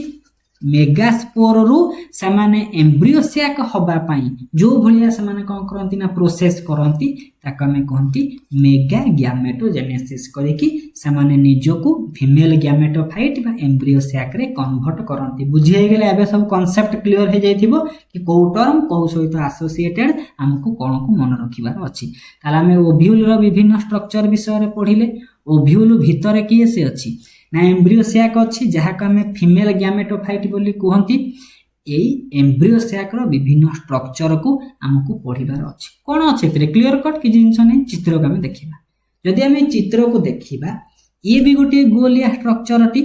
मेगास्पोर रु समाने एम्ब्रियो सैक होबा पई जो भलिया समाने कोन करंती ना प्रोसेस करंती ताका में कहंती मेगा गैमेटोजेनेसिस करे कि समाने निजोकु फीमेल गैमेटोफाइट बा एम्ब्रियो सैक रे कन्वर्ट करंती बुझी हे गेले एबे सब कांसेप्ट क्लियर हे जाइथिबो कि को टर्म को सहित एसोसिएटेड हमकु कोन को मन रखिबार अछि ताला में ओव्यूल रो विभिन्न स्ट्रक्चर विषय रे पढिले ओव्यूल भितरे किए से अछि ना एम्ब्रियो सैक अछि जहा का में फीमेल गैमेटोफाइट बोली कहंती एई एम्ब्रियो सैक रो विभिन्न स्ट्रक्चर को हमकु पढिबार अछि कोन अछि तरे क्लियर कट कि जिंस नै चित्र को हम देखिबा जदि हम चित्र को देखिबा ये भी गोटे गोलिया स्ट्रक्चर अटी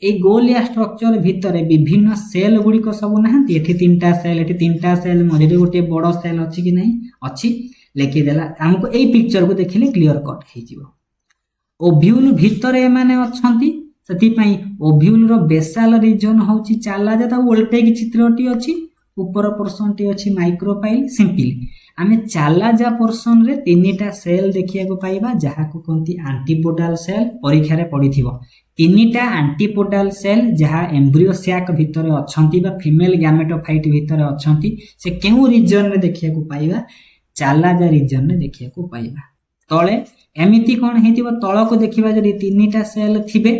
ए गोलिया स्ट्रक्चर भितर विभिन्न सेल गुड़िक सब ना ये तीनटा सेल ये तीनटा सेल मझे गोटे बड़ सेल अच्छी कि नहीं अच्छी लिखिदेला आमको यही पिक्चर को देखिले क्लीयर कट हो ओभ्यूल भितर एमाने अछंती से ओभ्यूल रो बेसाल रीजन होची चालाजा ओल्टेक चित्रटी अच्छी ऊपर पोर्सन टी अच्छी माइक्रोपाइल सिंपल आमे चालाजा पोर्सन रे तीनटा सेल देखिया को पाइबा जहा को कहती एंटीपोडल सेल परीक्षा रे पड़ीथिबो तीनटा एंटीपोडल सेल जहा एम्ब्रियो सैक भितर अछंती बा फीमेल गैमेटोफाइट भितर अछंती से केउ रीजन रे देखिया को पाइबा चालाजा रीजन रे देखिया को पाइबा तळे एमिति कोन हेतिबो तळ को देखिबा जदी तीनटा सेल थिबे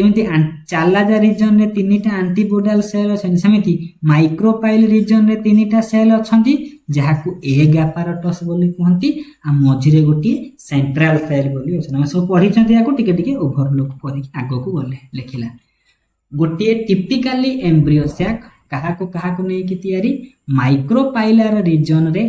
एमती चालाजा रीजन रे तीनटा एंटीपोडल सेल अछन सेमिति माइक्रोपाइल रीजन रे तीनटा सेल अछंती जहा को एग apparatus बोली कहंती आ मझिरे गोटी सेंट्रल सेल बोली अछन हम सब पढी छथि याको टिके टिके ओवरलुक करी आगो को गले लिखिला गोटी टिपिकली एम्ब्रियो सैक कहा को नै कि तयारी माइक्रोपाइलर रीजन रे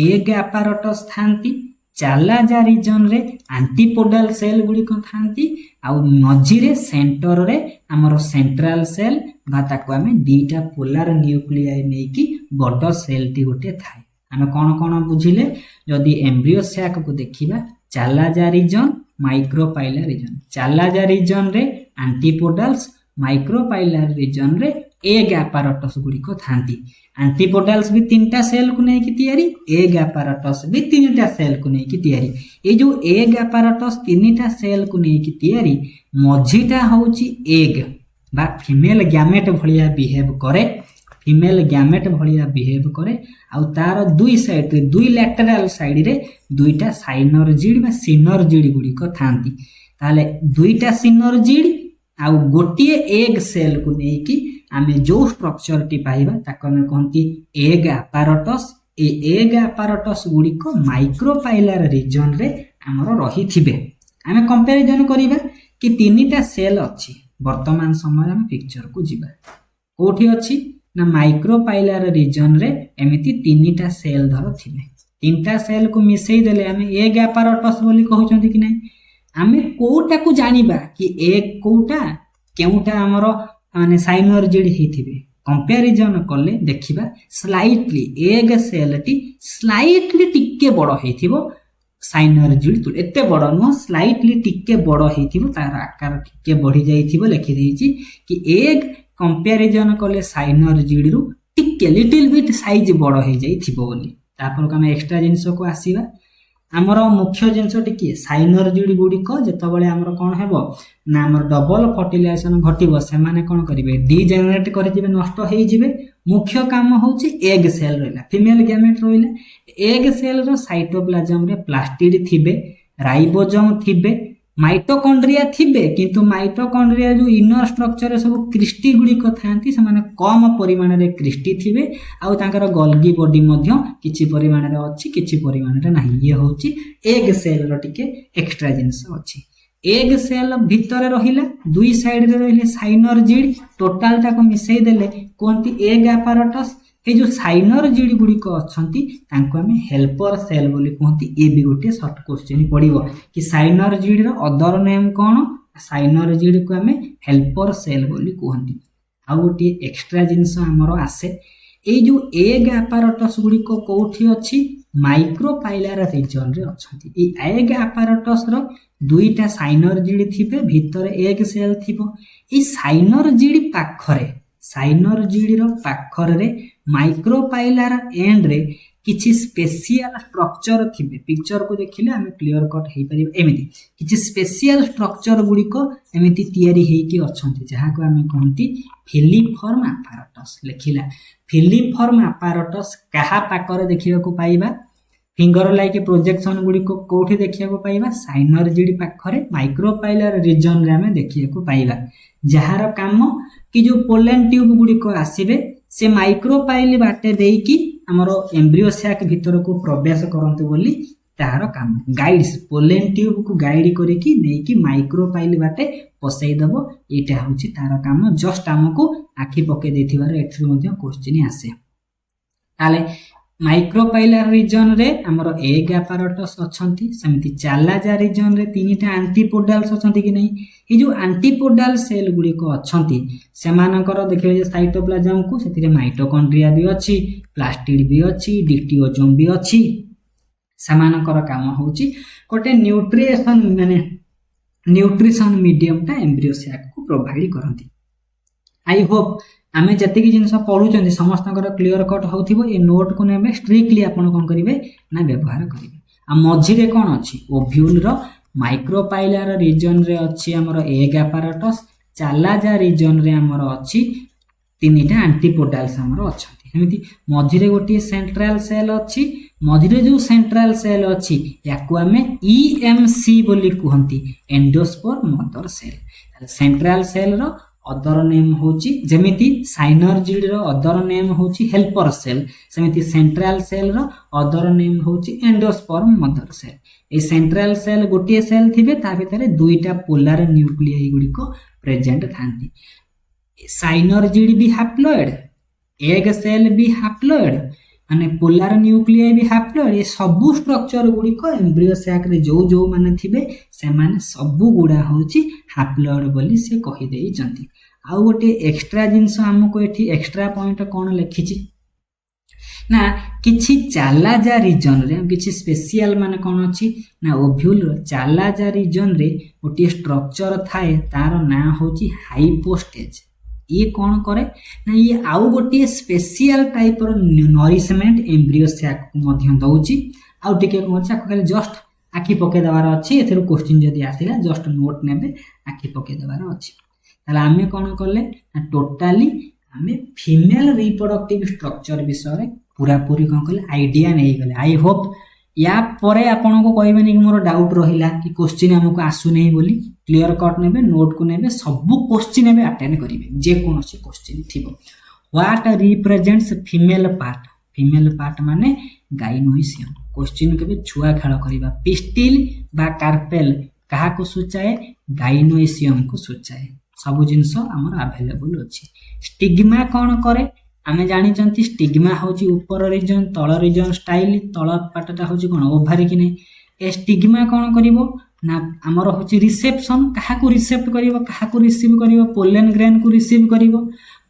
एग apparatus थांती चालाजा रीजन रे एंटीपोडल सेल गुडी को थांती आ मझिरे सेंटर रे हमर सेंट्रल सेल भाताको हमें दीटा पोलर न्यूक्लियाई नै कि बड़ सेल टी गोटे थाए हमें कोन कोन बुझिले जदी एम्ब्रियो सैक को देखिबा चालाजा रीजन माइक्रोपाइलर रीजन चालाजा रीजन रे एंटीपोडल्स माइक्रोपाइलर रीजन रे एग apparatus गुडी को थांती एंटीपोडल्स भी तीनटा सेल को नै कि तयारी एग apparatus भी तीनटा सेल को नै कि तयारी ए जो एग apparatus तीनटा सेल को नै कि तयारी मझीटा होची एग बा फीमेल गैमेट भलिया बिहेव करे फीमेल गैमेट भलिया बिहेव करे आ तार दुई साइड रे दुई लैटरल साइड रे दुईटा साइनर्जिड बा सिनर्जिड गुडी को थांती ताले दुईटा सिनर्जिड आ गोटिए एग सेल को नै कि आमे जो स्ट्रक्चर टी पाइबा ताको हम कहंती एग apparatus ए एग apparatus गुडी को माइक्रोपाइलर रीजन रे हमरो रही थिबे आमे कंपैरिजन करिबा कि तीनटा सेल अछि वर्तमान समय हम पिक्चर को जिबा कोठी अछि ना माइक्रोपाइलर रीजन रे एमिति तीनटा सेल धर थिबे तीनटा सेल को मिसई देले आमे एग apparatus बोली कहउचंती कि नै आमे कोटा को जानिबा कि एग कोटा केउटा हमरो माने साइनर्जिड हेथिबे कंपैरिजन करले देखिबा स्लाइटली एग सेल टी स्लाइटली टिके बड़ हेथिबो साइनर्जिड तो एते बड़ न स्लाइटली टिके बड़ हेथिबो तार आकार टिके बढ़ी जाइथिबो लिखि देइछि कि एग कंपैरिजन करले साइनर्जिड रु टिके लिटिल बिट साइज बड़ हे जाइथिबो बोली तापर हम एक्स्ट्रा जिंस को आसीबा आमर मुख्य जिनस टिके साइनर्जिड गुडी को जेतबेले आमर कोन हेबो ना आमर डबल फर्टिलाइजेशन घटिबो से माने कोन करिवे डीजेनरेट करि दिबे नष्ट हेइ जिवे मुख्य काम होची एग सेल रहला फीमेल गैमेट रहला एग सेल रो साइटोप्लाज्म रे प्लास्टिड थिबे राइबोसोम थिबे माइटोकॉन्ड्रिया थिबे किंतु माइटोकॉन्ड्रिया जो इनर स्ट्रक्चर सब क्रिस्टी गुडी को थांती से माने कम परिमाण रे क्रिस्टी थिबे आ तांकर गोल्गी बॉडी मध्य किछि परिमाण रे अछि किछि परिमाण रे नाही ये होची एग सेल रो टिके एक्स्ट्रा जिंस अछि एग सेल भितर रहिला दुई साइड रे रहिले साइनर्जिड टोटल टा को मिसई देले कोनती एग apparatus ए जो साइनर्जिड गुडी को अछंती तांको हमें हेल्पर सेल बोली कहंती ए भी गोटे शॉर्ट क्वेश्चन पड़िबो कि साइनर्जिड रो अदर नेम कोन साइनर्जिड को हमें हेल्पर सेल बोली कहंती आ गोटे एक्स्ट्रा जिंस हमरो आसे ए जो एग apparatus गुडी को कोठी अछि माइक्रोपाइलर रीजन रे अछंती ए एग apparatus रो दुईटा साइनर्जिड थिबे भितर एग सेल थिबो ए साइनर्जिड पाखरे साइनर्जिड रो पाखर रे माइक्रोपाइलर एंड रे किछि स्पेशल स्ट्रक्चर थिबे पिक्चर को देखिले हमें क्लियर कट हेइ परिबे एमिति किछि स्पेशल स्ट्रक्चर गुडी को एमिति तयारी हेइ कि अछंती जहा को हमें कहंती फिलिफॉर्म apparatus लिखिला फिलिफॉर्म apparatus कहा पाकर देखिबा को पाइबा फिंगर लाइक प्रोजेक्शन गुडी को कोठी देखिबा को पाइबा साइनर्जिड पाखरे माइक्रोपाइलर रीजन रे हमें देखिबा को पाइबा जहार काम कि जो पोलन ट्यूब गुडी को आसीबे से माइक्रोपाइल बाटे देई कि हमरो एम्ब्रियो सैक भीतर को प्रवेश करंतु बोली तार काम गाइड्स पोलन ट्यूब को गाइड करी कि नै कि माइक्रोपाइल बाटे पसई दबो एटा होची तार काम जस्ट हमको आखि पके देथिबार एथि मध्ये क्वेश्चन आसे ताले माइक्रोपाइलर रीजन रे हमर एग apparatus अछंती सेमती चालाजा रीजन रे तीनटा एंटीपोडाल्स अछंती कि नहीं ये जो एंटीपोडाल सेल गुडी को अछंती सेमानकर देखिबे जे साइटोप्लाज्म को सेतिरे माइटोकॉन्ड्रिया भी अछि प्लास्टिड भी अछि डिक्टियोजोम भी अछि सेमानकर काम होउची कोटे न्यूट्रिएशन माने न्यूट्रिशन मीडियम टा एम्ब्रियो सैक को प्रोवाइड करंती आई होप आमे जतिकी जिनस पढुचंदी समस्त क्लियर कट होथिबो ए नोट को नेबे स्ट्रिक्टली आपण कोन करिवे ना व्यवहार करिवे आ मझी रे कोन अछि ओव्यूल रो माइक्रोपाइलर रीजन रे अछि हमर एग apparatus चालाजा रीजन रे हमर अछि तीनटा एंटीपोडाल्स हमर अछंती हेमिति मझी रे गोटी सेंट्रल सेल अछि मझी रे जो सेंट्रल सेल अछि याकू आमे EMC बोली कहंती endospore mother cell central cell रो अदर नेम होची जेमिति साइनर्जिड रो अदर नेम होची हेल्पर सेल सेमिति सेंट्रल सेल रो अदर नेम होची एंडोस्पर्म मदर सेल ए सेंट्रल सेल गोटे सेल थिबे ता भितरे दुईटा पोलर न्यूक्लियाई गुडी को प्रेजेंट थांती साइनर्जिड भी हैप्लॉइड एग सेल भी हैप्लॉइड माने पोलर न्यूक्लियाई भी हैप्लॉइड ए सबु स्ट्रक्चर गुडी को एम्ब्रियो सैक रे जो जो माने थिबे से माने सबु गुडा होची हैप्लॉइड बोली से कहि देई जंती आ गोटे एक्स्ट्रा जिंस हमको एठी एक्स्ट्रा पॉइंट कोन लिखिची ना किछि चालाजा रीजन रे किछि स्पेशल माने कोन अछि ना ओव्यूल रो चालाजा रीजन रे गोटे स्ट्रक्चर थाए तार ना होची हाइपोस्टेज ये कौन करे ना ये आउ गोटे स्पेशल टाइप रो नरिशमेंट एम्ब्रियो सैक को मध्य दउची आउ टिके कोन छै खाली जस्ट आखि पके देबार अछि एथरो क्वेश्चन जदी आथिला जस्ट नोट नेबे आखि पके देबार अछि ताला आमे कोन करले ना टोटली आमे फीमेल रिप्रोडक्टिव स्ट्रक्चर विषय पूरा पूरी कोन करले आईडिया नै गले आई होप या परे आपन को कहबेनी कि मोर डाउट रहिला कि क्वेश्चन हमको आसु नै बोली क्लियर कट नेबे नोट को नेबे सब क्वेश्चन नेबे अटेंड करिवे जे कोनोसी क्वेश्चन थिबो व्हाट रिप्रेजेंट्स फीमेल पार्ट माने गाइनोइसियम क्वेश्चन केबे छुआ खेल करिबा पिस्टिल बा कार्पेल कहा को सूचाए गाइनोइसियम को सूचाए सब जिंस हमर अवेलेबल अछि स्टिग्मा कोन करे आमे जानि चंती स्टिग्मा होची ऊपर रीजन तळ रीजन स्टाइल तळ पाटटा होची कोन ओभारी कि नै ए स्टिग्मा कोन करिवो ना हमर होची रिसेप्शन कहा को रिसेप्ट करिवो कहा को रिसीव करिवो पोलन ग्रेन को रिसीव करिवो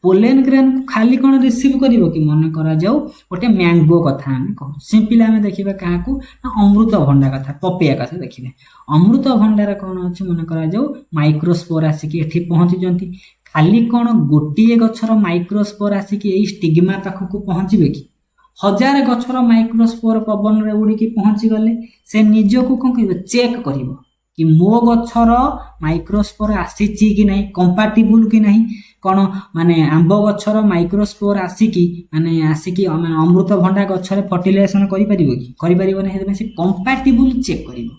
पोलन ग्रेन को खाली कोन रिसीव करिवो कि मन करा जाऊ ओटे मैंगो कथा हम कहू सिंपल आमे देखिबा कहा को अमृत भंडा कथा पपिया कथा देखिबे अमृत भंडार कोन अछि मन करा जाऊ माइक्रोस्पोर आसी कि एठी पहुंची जंती खाली कोन गोटिए गछर माइक्रोस्पोर आसी कि एई स्टिग्मा पाखु को पहुंचीबे कि हजार गछर माइक्रोस्पोर पवन रे उडी कि पहुंची गले से निजो को कोन कहबे चेक करिवो कि मो गछर माइक्रोस्पोर आसी ची कि नै कंपैटिबल कि नै कोन माने आंबो गछर माइक्रोस्पोर आसी कि माने अमृत भंडा गछरे फर्टिलाइजेशन करि परिबो नै हेतु से कंपैटिबल चेक करिवो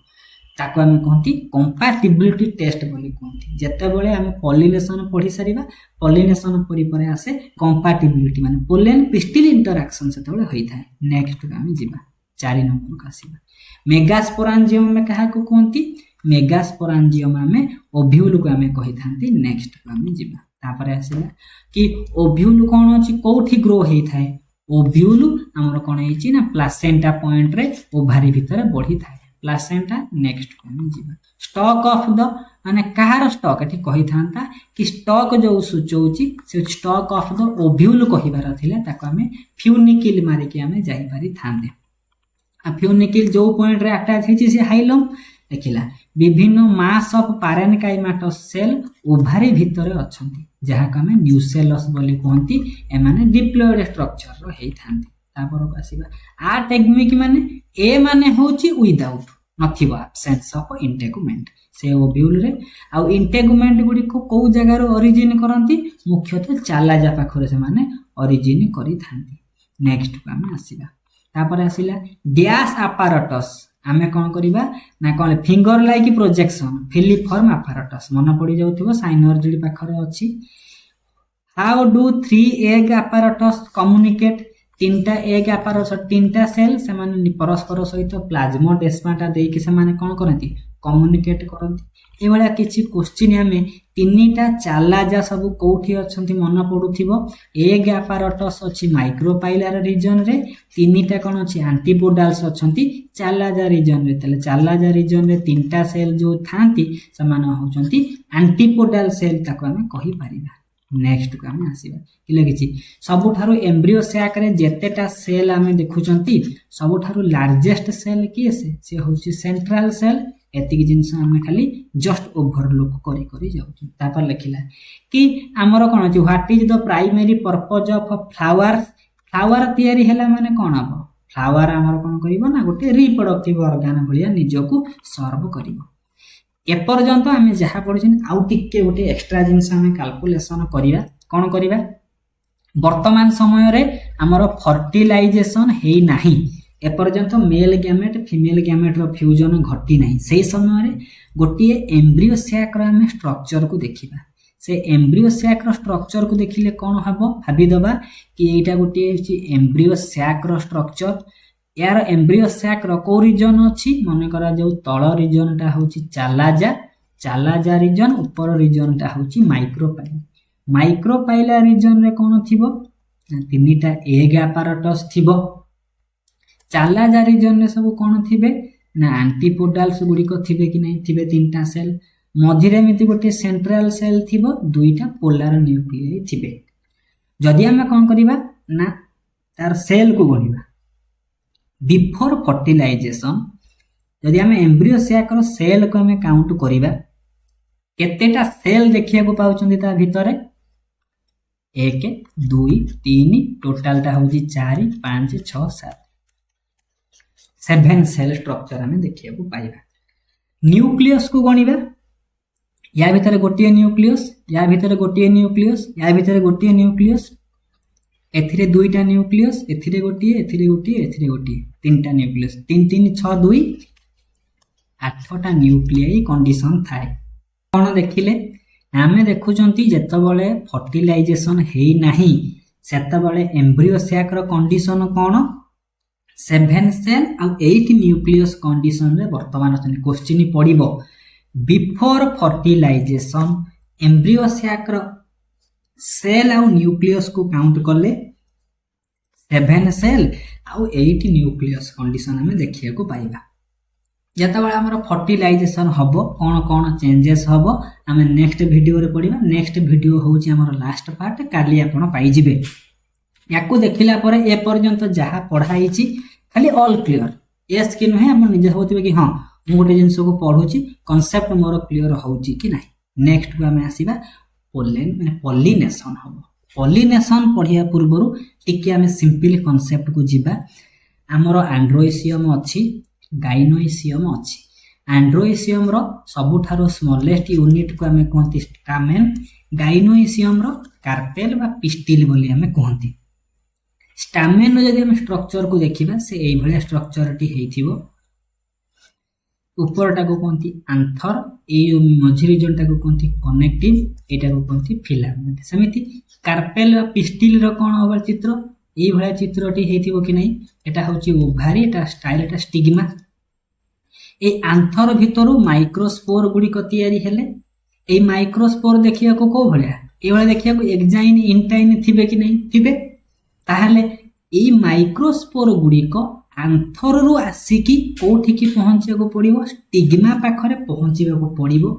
ताको हम कहंती कंपैटिबिलिटी टेस्ट बोली कहंती जते बेले हम पॉलिनेशन पढी सारिबा पॉलिनेशन परि परे आसे कंपैटिबिलिटी माने पोलन पिस्टिल इंटरैक्शन से तळे होई थाए नेक्स्ट हम जिबा 4 नंबर का आसीबा मेगास्पोरांजियम में कहा को कहंती मेगास्पोरांजियम में ओव्यूल को हमें कहि थांती नेक्स्ट हम जिबा तापर आसीला कि ओव्यूल कोन अछि कोठी ग्रो हेई थाए ओव्यूल हमर कोन हेची ना प्लासेंटा पॉइंट रे ओभारी भीतर बढ़ी थाए प्लासेंटा नेक्स्ट को हम जिबा स्टॉक ऑफ द माने कहार स्टॉक एठी कहि थांता कि स्टॉक जो सुचौची से स्टॉक ऑफ द ओव्यूल कहिबार थिला ताको हमें फ्यूनिकिल मारि के हमें जाई पारि थांदे आ फ्यूनिकिल जो पॉइंट रे अटैच हेची से हाइलम देखिला विभिन्न मास ऑफ पैरेनकाइमाटस सेल ओभारी भीतर अछंती जहा का हमें न्यूसेलस बोली कहंती ए माने डिप्लॉयड स्ट्रक्चर रो हेई थांती तापर आसीबा आ टेक्निक माने ए माने होची विदाउट नथिबो एब्सेंस ऑफ इंटेगुमेंट से ओव्यूल रे आ इंटेगुमेंट गुडी को जगह रो ओरिजिन करंती मुख्यतः चालाजा पाखरे से माने ओरिजिन करी थांती नेक्स्ट को हम आसीबा तापर आसीला डैश apparatus आमे कोन करिबा ना कोन finger like projection filiform apparatus मन पड़ी जाउथिबो साइनर्जिड पाखरे अछि how do 3 egg apparatus communicate तीनटा एग आपारस तीनटा सेल से परस्पर सहित प्लाज्मोडेस्माटा देकी से कौन करती कम्युनिकेट करती। एभलिया किछि क्वेश्चन आम तीनटा चालाजा सब कौटी अच्छा मन पड़ुथिबो एग आपारटस अछि माइक्रोपाइलार रीजन रे तीनटा कौन अछि एंटीपोडाल्स अछंती चालाजा रीजन रे। तले चालाजा रीजन रे तीनटा सेल जो थांती समान होचंती एंटीपोडाल सेल ताको हम कहि परिबा। नेक्स्ट को हम आसीबा कि लगिछि सबुठारु एम्ब्रियो सैक रे जेतेटा सेल आमे देखुचंती सबुठारु लार्जेस्ट सेल किए से होछि सेंट्रल सेल। एतिक जिनस आमे खाली जस्ट ओवरलुक करी करी जाउछु। तापर लिखिला कि हमर कोन अछि what is the primary purpose of flower. Flower तयारी हैला माने कोन हबो फ्लावर हमर कोन करिवो ना गोटे रिप्रोडक्टिव ऑर्गन भलिया निजको सर्व करिवो। एपर्यंत आम जहाँ पढ़ी आउ टिके गोटे एक्सट्रा जिनस आम कैलकुलेशन करिबा कोन करिबा। वर्तमान समय रे हमर फर्टिलाइजेशन हेई नाही एपर्यंत मेल गैमेट फीमेल गैमेट रो फ्यूजन घटी नाही। सेही समय रे गोटे एम्ब्रियो सैक रो आम स्ट्रक्चर को देखिबा। से एम्ब्रियो सैक रो स्ट्रक्चर को देखिले कोन हबो भाबी दबा कि एटा गोटे एम्ब्रियो सैक रो स्ट्रक्चर। यार एम्ब्रियो सैक रो को रीजन अछि मन करा जो तळ रीजन टा होछि चालाजा चालाजा रीजन ऊपर रीजन टा होछि माइक्रोपाइला। माइक्रोपाइला रीजन रे कोन थिबो तीनटा एग आपारटस थिबो। चालाजा रीजन रे सब कोन थिबे ना एंटीपोडाल्स गुडी को थिबे कि नै थिबे तीनटा सेल मझिरे मिति गोटे सेंट्रल सेल थिबो दुईटा पोलार न्यूक्लियाई थिबे। जदि हम कोन करिबा ना तार सेल को गणिबा बिफोर फर्टिलाइजेशन जदि हम एम्ब्रियो सैक रो सेल को हम काउंट करिबा केतेटा सेल देखिया को पाउचंदी ता भितरे 1 2 3 टोटल टा होजी 4 5 6 7 7 सेल स्ट्रक्चर हमें देखिया को पाइबा। न्यूक्लियस को गणिबा या भितरे गोटिए न्यूक्लियस या भितरे गोटिए न्यूक्लियस या भितरे गोटिए न्यूक्लियस एथिरे दुईटा न्यूक्लियस एथिरे गोटिए तीनटा न्यूक्लियस 3 3 6 2 8टा न्यूक्लियाई कंडीशन थाए। कोन देखिले आमे देखुचंती जेतबेले फर्टिलाइजेशन हेई नाही सेतबेले एम्ब्रियो सैक रो कंडीशन कोन 7 सेल आ 8 न्यूक्लियस कंडीशन रे वर्तमान अछि। क्वेश्चन पडिबो बिफोर फर्टिलाइजेशन एम्ब्रियो सैक रो सेल आ न्यूक्लियस को काउंट करले 7 सेल आ 8 न्यूक्लियस कंडीशन हमें देखिया को पाइबा। जतबेले हमर फर्टिलाइजेशन हबो कोन कोन चेंजेस हबो हमें नेक्स्ट वीडियो रे पढिबा। नेक्स्ट वीडियो होउची हमर लास्ट पार्ट काली आपण पाई जिवे। याकू देखिला परे ए पर्यंत जहा पढाईची खाली ऑल क्लियर यस कि नहे हम निजे होतिबे कि हां मु गोटे जिंस को पढुची कांसेप्ट मोर क्लियर होउची कि नाही। नेक्स्ट को हमें आसीबा पोलेन माने पॉलिनेशन हबो। पॉलिनेशन पढिया पूर्वरु टिके हमें सिंपल कांसेप्ट को जिबा। हमर एंड्रोइसियम अछि गाइनोइसियम अछि। एंड्रोइसियम रो सबुठारो स्मॉलेस्ट यूनिट को हमें कहती स्टामेन गाइनोइसियम रो कार्पेल बा पिस्टिल बोली हमें कहती। स्टामेन जदि हम स्ट्रक्चर को देखिबा से एई भलिया स्ट्रक्चर टी हेइथिबो ऊपरटा को कहती आंथर ए मझी रीजन टा को कहती कनेक्टिव एटा को कहती फिलामेंट। समिति कार्पेल बा पिस्टिल रो कोन होबा चित्र एई भलिया चित्रटी हेइथिबो कि नै। एटा होची ओभारी एटा स्टाइल एटा स्टिग्मा। ए आंथर भितरु माइक्रोस्पोर गुडी को तयारी हेले ए माइक्रोस्पोर देखिया को को भलिया ए भलिया देखिया को एक्साइन इंटाइन थिबे कि नै थिबे। ताहले ए माइक्रोस्पोर गुडी को आंथर रु आसीकी कोठी की पहुंचे को पड़िबो स्टिग्मा पाखरे पहुंचीबा को पड़िबो।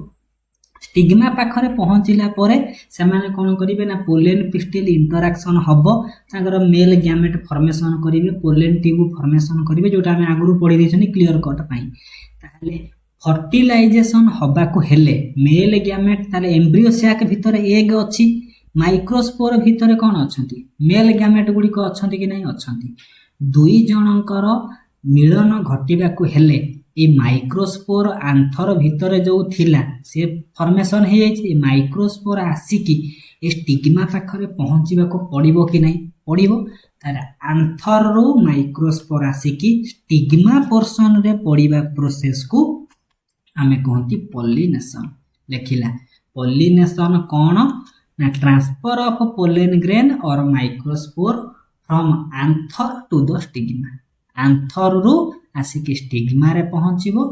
स्टिग्मा पाखरे पहुंचिला परे से माने कोन करिवे ना पोलेन पिस्टिल इंटरैक्शन हबो तांगर मेल गैमेट फॉर्मेशन करिवे पोलेन ट्यूब फॉर्मेशन करिवे जोटा हम आगुरु पढि देछनी क्लियर कट पई। ताहले फर्टिलाइजेशन हबा को हेले मेल गैमेट ताले एम्ब्रियो सैक भितर एग अछि माइक्रोस्पोर भितर कोन अछंती मेल गैमेट गुडी को अछंती कि नै अछंती। दुई जनकर मिलन घटिबा को हेले ए माइक्रोस्पोर आंथर भितर जो थिला से फॉर्मेशन हे जाय माइक्रोस्पोर आसीकी ए स्टिग्मा पाखरे पहुंचीबा को पड़िबो कि नै पड़िबो। तारा आंथर रो माइक्रोस्पोर आसीकी स्टिग्मा पोर्शन रे पड़िबा प्रोसेस को हमें कहती पॉलिनेशन। लेखिला पॉलिनेशन कोन ना transfer of pollen grain or microspore from anther to the stigma anther रु आसिक स्टिग्मा रे पहुंचीबो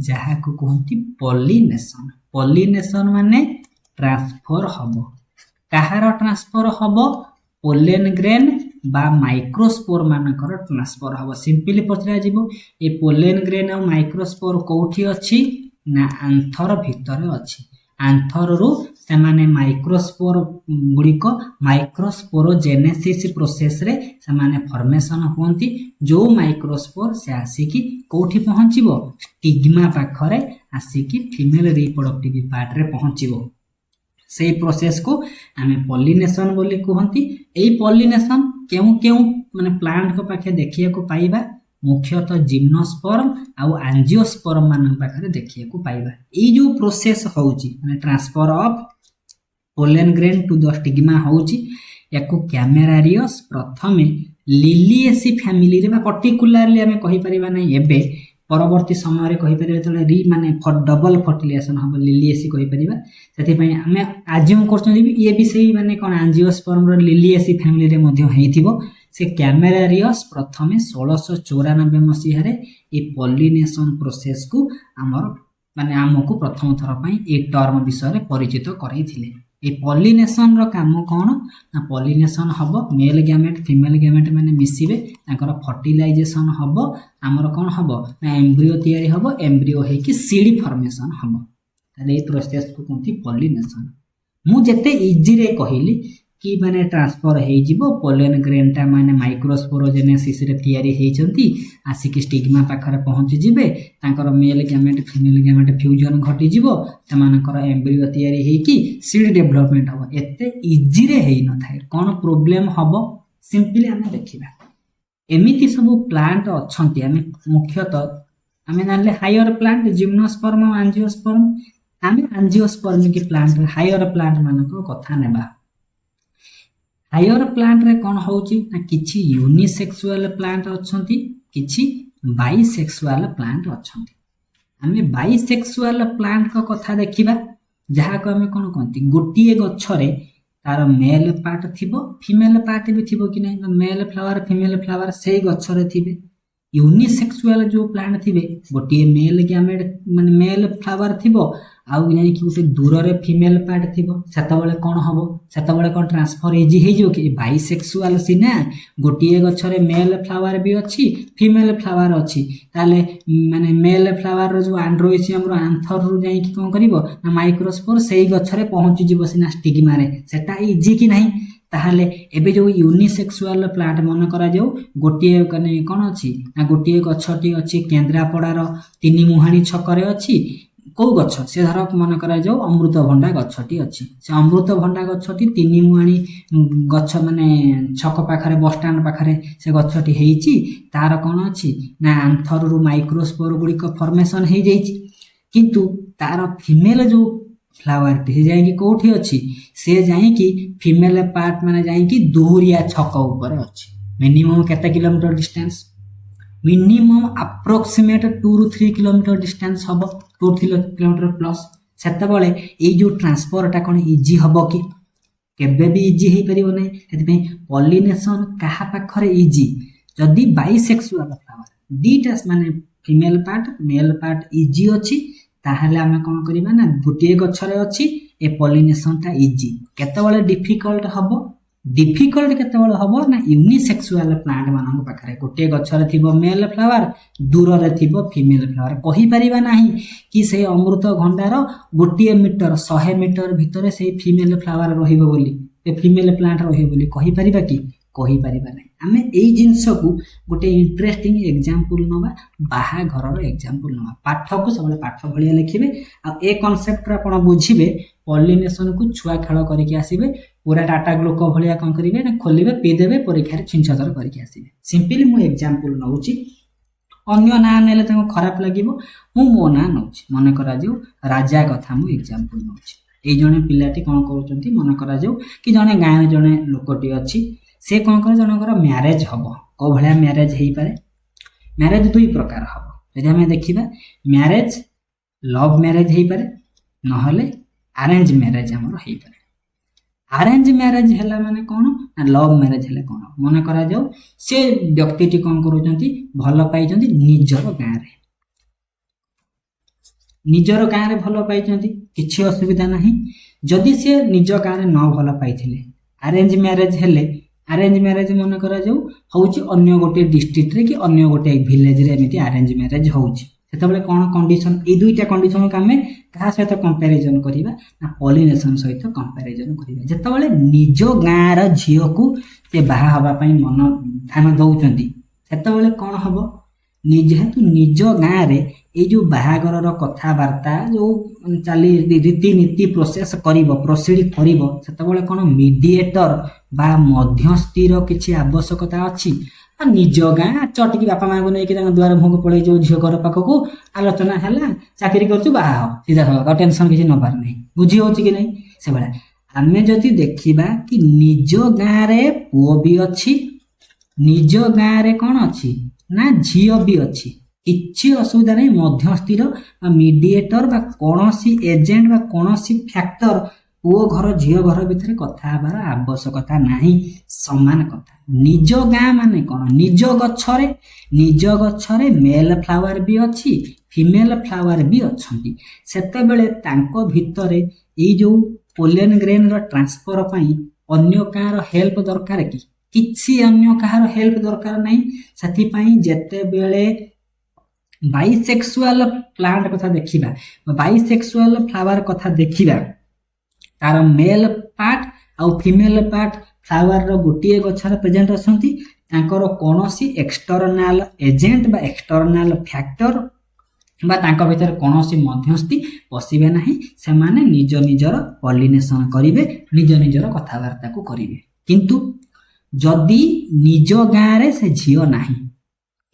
जहा को कहंती पॉलिनेशन माने ट्रांसफर हबो कहार ट्रांसफर हबो पोलेन ग्रेन बा माइक्रोस्पोर मानकर ट्रांसफर हबो सिंपली पचरा जिवो ए पोलेन ग्रेन और माइक्रोस्पोर कोठी अछि ना आंथर भितर अछि आंथर रु सेमाने माइक्रोस्पोर गुड़िक माइक्रोस्पोरोजेनेसिस प्रोसेस रे सेमाने फॉर्मेशन होंती जो माइक्रोस्पोर से आसिकी कोठी पहुंचीबो स्टिग्मा पाखरे आसिकी फीमेल रिप्रोडक्टिव पार्ट रे पहुंचीबो से प्रोसेस को आमे पॉलिनेशन बोली कहंती एई पॉलिनेशन केउ माने प्लांट को पाखे देखिया को पाइबा मुख्यतः जिम्नोस्पर्म आउ एंजियोस्पर्म मान पाखरे देखिया को पाइबा एई जो प्रोसेस होउची माने transfer of pollen grain to the stigma होउची याको कैमेरारियस प्रथमे लिलिएसी फैमिली रे बा पर्टिकुलरली हमें कहि परिबा नै एबे परवर्ती समय रे कहि परिबा तले री माने डबल फर्टिलाइजेशन हबो लिलिएसी कहि परिबा सेति पई हमें आज्यूम करछन जे ये भी सही माने कोन एंजियोस्पर्म रो लिलिएसी फैमिली रे मध्ये हेतिबो से कैमेरारियस प्रथमे 1694 मसीह रे ए पॉलिनेशन प्रोसेस को हमर माने हमको प्रथम थर पई ए टर्म विषय रे परिचित करैथिले ए पॉलिनेशन रो काम कोन ना पॉलिनेशन हबो मेल गैमेट फीमेल गैमेट माने मिसिबे ताकर फर्टिलाइजेशन हबो हमर कोन हबो ना एम्ब्रियो तयारी हबो एम्ब्रियो हे कि सीडी फॉर्मेशन हबो ताले ए प्रोसेस को कोनती पॉलिनेशन मु जते इजी रे कहिली कि माने ट्रांसफर हे जिवो पोलेन ग्रेनटा माने माइक्रोस्पोरोजेनेसिस रे तयारी हे जंती आसिक स्टिग्मा पाखरे पहुंच जिबे तांकर male gamete female gamete fusion घटी जिवो तमानकर एम्ब्रियो तयारी हे कि सीड डेवलपमेंट हबो एते इजी रे हे न थाए कोन प्रॉब्लम हबो सिंपली हमें देखिबा एमिति सब प्लांट अछंती हमें मुख्यतः हमें नाले हायर प्लांट जिम्नोस्पर्म एंजियोस्पर्म हमें एंजियोस्पर्म के प्लांट हायर प्लांट मानको कथा नेबा हायर प्लांट रे कोन होउची ना किछि यूनिसेक्सुअल प्लांट अछंती किछि बाइसेक्सुअल प्लांट अछंती हमें बाइसेक्सुअल प्लांट को कथा देखिबा जहा को हमें कोन कहंती गोटिए गछरे तार मेल पार्ट थिबो फीमेल पार्ट भी थिबो कि नै मेल फ्लावर फीमेल फ्लावर सेही गछरे थिबे यूनिसेक्सुअल जो प्लांट थिबे गोटिए मेल गैमेट माने मेल फ्लावर थिबो आउ नै कि उते दूर रे फीमेल पार्ट थिबो सेतबेले कोन हबो सेतबेले कोन ट्रांसफर इजी हे जो कि बाइसेक्सुअल सिना गोटिए गछरे मेल फ्लावर भी अछि फीमेल फ्लावर अछि ताले माने मेल फ्लावर रो जो एंड्रोइसियम रो आंथर रो जाई कि कोन करिवो ना माइक्रोस्पोर सेही गछरे पहुंची जिवो सिना स्टिग्मा रे सेटा इजी कि नै ताहले एबे जो यूनिसेक्सुअल प्लांट मन करा जाऊ गोटिए कने कोन अछि ना गोटिए गछटी अछि केंद्रापड़ार तीनी मुहाणी छकरे अछि को गछ से धरक मन करा जाऊ अमृतभंडा गछटी अछि से अमृतभंडा गछटी तीनी मुहाणी गछ माने छक पाखरे बस स्टैंड पाखरे से गछटी हेइची तार कोन अछि ना आंथर रु माइक्रोस्पोर गुडी को फॉर्मेशन हे जाईची किंतु तार फीमेल जो फ्लावर टी जाई कि कोठी अछि से जाई कि फीमेल पार्ट माने जाई कि दोहरिया छक ऊपर अछि मिनिमम केते kilometre distance minimum approximate 2 to 3 kilometre distance हबो 2 किलोमीटर प्लस सेतबेले ए जो ट्रांसफर टा कोन इजी हबो कि केबे भी इजी हे परिबो नै एतबे पॉलिनेशन कहा पाखरे इजी जदी बाइसेक्सुअल फ्लावर दीटा माने female part male part easy अछि ताहले हमें कोन करिबा ना गोटिए गछरे अछि ए पॉलिनेशन ता इजी केतेबेले डिफिकल्ट हबो डिफिकल्ट केतेबेले हबो ना यूनिसेक्सुअल प्लांट मानन पाखरे गोटिए गछरे थिबो मेल फ्लावर दूर रे थिबो फीमेल फ्लावर कहि परिबा नाही कि से अमृत भंडार गोटिए मीटर 100 मीटर भितरे से फीमेल फ्लावर रहिबो बोली ए फीमेल प्लांट रहिबो बोली कहि परिबा कि कहि परिबा नाही हमें एई जिंस को गोटे इंटरेस्टिंग एग्जांपल नबा बाहा घर रो एग्जांपल नबा पाठ को सबले पाठ भलिया लिखिबे आ ए कांसेप्ट रा आपण बुझिबे पॉलिनेशन को छुआ खेल करके आसीबे पूरा डाटा ग्लोक भलिया कोन करिवे ना खोलिबे पे देबे परीक्षा रे छिनछतर करके आसीबे सिंपली मु एग्जांपल नउची अन्य ना नेले तको खराब लागिवो मु मो ना नउची मन करा जो राजा कथा मु एग्जांपल नउची ए जने पिलाटी कोन करूचंती मन करा जो कि जने गाय जने लोकटी अछि से कोन करे जनकर मैरिज हबो को भलिया मैरिज हेई पारे मैरिज दुई प्रकार हबो यदि हमें देखिबा मैरिज लव मैरिज हेई पारे न हले अरेंज मैरिज हमर हेई पारे ଆରେଞ୍ଜ ମ୍ୟାରେଜ ହେଲା ମାନେ କଣ ନା ଲଭ୍ ମ୍ୟାରେଜ ହେଲେ କଣ ମନେ କରାଯାଉ ସେ ବ୍ୟକ୍ତିଟି କଣ କରୁଛନ୍ତି ଭଲ ପାଇଛନ୍ତି ନିଜର ଗାଁରେ ଭଲ ପାଇଛନ୍ତି କିଛି ଅସୁବିଧା ନାହିଁ। ଯଦି ସେ ନିଜ ଗାଁରେ ନ ଭଲ ପାଇଥିଲେ ଆରେଞ୍ଜ ମ୍ୟାରେଜ ହେଲେ ଆରେଞ୍ଜ ମ୍ୟାରେଜ ମନେ କରାଯାଉ ହଉଛି ଅନ୍ୟ ଗୋଟେ ଡିଷ୍ଟ୍ରିକ୍ଟରେ କି ଅନ୍ୟ ଗୋଟେ ଭିଲେଜରେ ଏମିତି ଆରେଞ୍ଜ ମ୍ୟାରେଜ ହଉଛି ସେତେବେଳେ କଣ କଣ୍ଡିସନ ଏଇ ଦୁଇଟା କଣ୍ଡିସନକୁ ଆମେ କାହା ସହିତ କମ୍ପାରିଜନ କରିବା ନା ପଲିନେସନ ସହିତ କମ୍ପାରିଜନ କରିବା। ଯେତେବେଳେ ନିଜ ଗାଁର ଝିଅକୁ ସେ ବାହା ହେବା ପାଇଁ ଧ୍ୟାନ ଦଉଛନ୍ତି ସେତେବେଳେ କଣ ହବ ଯେହେତୁ ନିଜ ଗାଁରେ ଏଇ ଯୋଉ ବାହାଘରର କଥାବାର୍ତ୍ତା ଯୋଉ ରୀତିନୀତି ପ୍ରୋସିଡ କରିବ ସେତେବେଳେ କଣ ମିଡିଏଟର ବା ମଧ୍ୟସ୍ଥିର କିଛି ଆବଶ୍ୟକତା ଅଛି। ନିଜ ଗାଁ ଚଟିକି ବାପା ମାଙ୍କୁ ନେଇକି ତାଙ୍କ ଦୁଆର ମୁହଁକୁ ପଳେଇ ଯାଉ ଝିଅ ଘର ପାଖକୁ ଆଲୋଚନା ହେଲା ଚାକିରି କରୁଛୁ ବାହା ହବ ସିଧା ସଳଖ ଟେନସନ କିଛି ନବାର ନାହିଁ। ବୁଝି ହଉଛି କି ନାହିଁ ସେଭଳିଆ ଆମେ ଯଦି ଦେଖିବା କି ନିଜ ଗାଁରେ ପୁଅ ବି ଅଛି ନିଜ ଗାଁରେ କଣ ଅଛି ନା ଝିଅ ବି ଅଛି କିଛି ଅସୁବିଧା ନାହିଁ। ମଧ୍ୟସ୍ଥିର ବା ମିଡିଏଟର ବା କୌଣସି ଏଜେଣ୍ଟ ବା କୌଣସି ଫ୍ୟାକ୍ଟର ପୁଅ ଘର ଝିଅ ଘର ଭିତରେ କଥା ହେବାର ଆବଶ୍ୟକତା ନାହିଁ ସମାନ କଥା। ନିଜ ଗାଁ ମାନେ କଣ ନିଜ ଗଛରେ ମେଲ ଫ୍ଲାୱାର ବି ଅଛି ଫିମେଲ ଫ୍ଲାୱାର ବି ଅଛନ୍ତି ସେତେବେଳେ ତାଙ୍କ ଭିତରେ ଏଇ ଯୋଉ ପୋଲେନ ଗ୍ରେନର ଟ୍ରାନ୍ସଫର ପାଇଁ ଅନ୍ୟ କାହାର ହେଲ୍ପ ଦରକାର କି କିଛି ଅନ୍ୟ କାହାର ହେଲ୍ପ ଦରକାର ନାହିଁ। ସେଥିପାଇଁ ଯେତେବେଳେ ବାଇସେକ୍ସୁଆଲ ପ୍ଲାଣ୍ଟ କଥା ଦେଖିବା ବାଇସେକ୍ସୁଆଲ ଫ୍ଲାୱାର କଥା ଦେଖିବା ତାର ମେଲ ପାର୍ଟ ଆଉ ଫିମେଲ ପାର୍ଟ ଫ୍ଲାୱାରର ଗୋଟିଏ ଗଛରେ ପ୍ରେଜେଣ୍ଟ ଅଛନ୍ତି ତାଙ୍କର କୌଣସି ଏକ୍ସଟର୍ନାଲ ଏଜେଣ୍ଟ ବା ଏକ୍ସଟର୍ନାଲ ଫ୍ୟାକ୍ଟର ବା ତାଙ୍କ ଭିତରେ କୌଣସି ମଧ୍ୟସ୍ଥି ପଶିବେ ନାହିଁ। ସେମାନେ ନିଜ ନିଜର ପଲିନେସନ କରିବେ ନିଜ ନିଜର କଥାବାର୍ତ୍ତାକୁ କରିବେ। କିନ୍ତୁ ଯଦି ନିଜ ଗାଁରେ ସେ ଝିଅ ନାହିଁ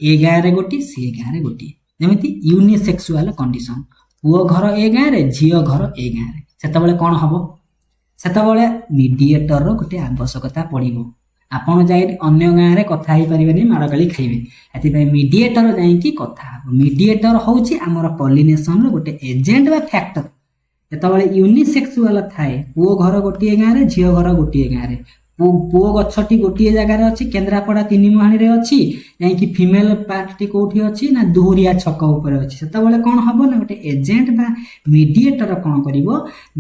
ଏ ଗାଁରେ ଗୋଟିଏ ସେ ଗାଁରେ ଗୋଟିଏ ଯେମିତି ୟୁନିସେକ୍ସୁଆଲ କଣ୍ଡିସନ ପୁଅ ଘର ଏ ଗାଁରେ ଝିଅ ଘର ଏ ଗାଁରେ ସେତେବେଳେ କଣ ହବ ସେତେବେଳେ ମିଡିଏଟରର ଗୋଟେ ଆବଶ୍ୟକତା ପଡିବ। ଆପଣ ଯାଇ ଅନ୍ୟ ଗାଁରେ କଥା ହେଇପାରିବେନି ମାଡ଼ ଗାଳି ଖାଇବେ ସେଥିପାଇଁ ମିଡିଏଟର ଯାଇକି କଥା ହବ। ମିଡିଏଟର ହଉଛି ଆମର ପଲିନେସନର ଗୋଟେ ଏଜେଣ୍ଟ ବା ଫ୍ୟାକ୍ଟର। ଯେତେବେଳେ ୟୁନିସେକ୍ସୁଆଲ ଥାଏ ପୁଅ ଘର ଗୋଟିଏ ଗାଁରେ ଝିଅ ଘର ଗୋଟିଏ ଗାଁରେ ପୁଅ ଗଛଟି ଗୋଟିଏ ଜାଗାରେ ଅଛି କେନ୍ଦ୍ରାପଡ଼ା 3 ମୁହାଣୀରେ ଅଛି ଯାଇକି ଫିମେଲ ପାର୍ଟଟି କୋଉଠି ଅଛି ନା ଦୁହୁରିଆ ଛକ ଉପରେ ଅଛି ସେତେବେଳେ କଣ ହବ ନା ଗୋଟେ ଏଜେଣ୍ଟ ବା ମିଡିଏଟର କଣ କରିବ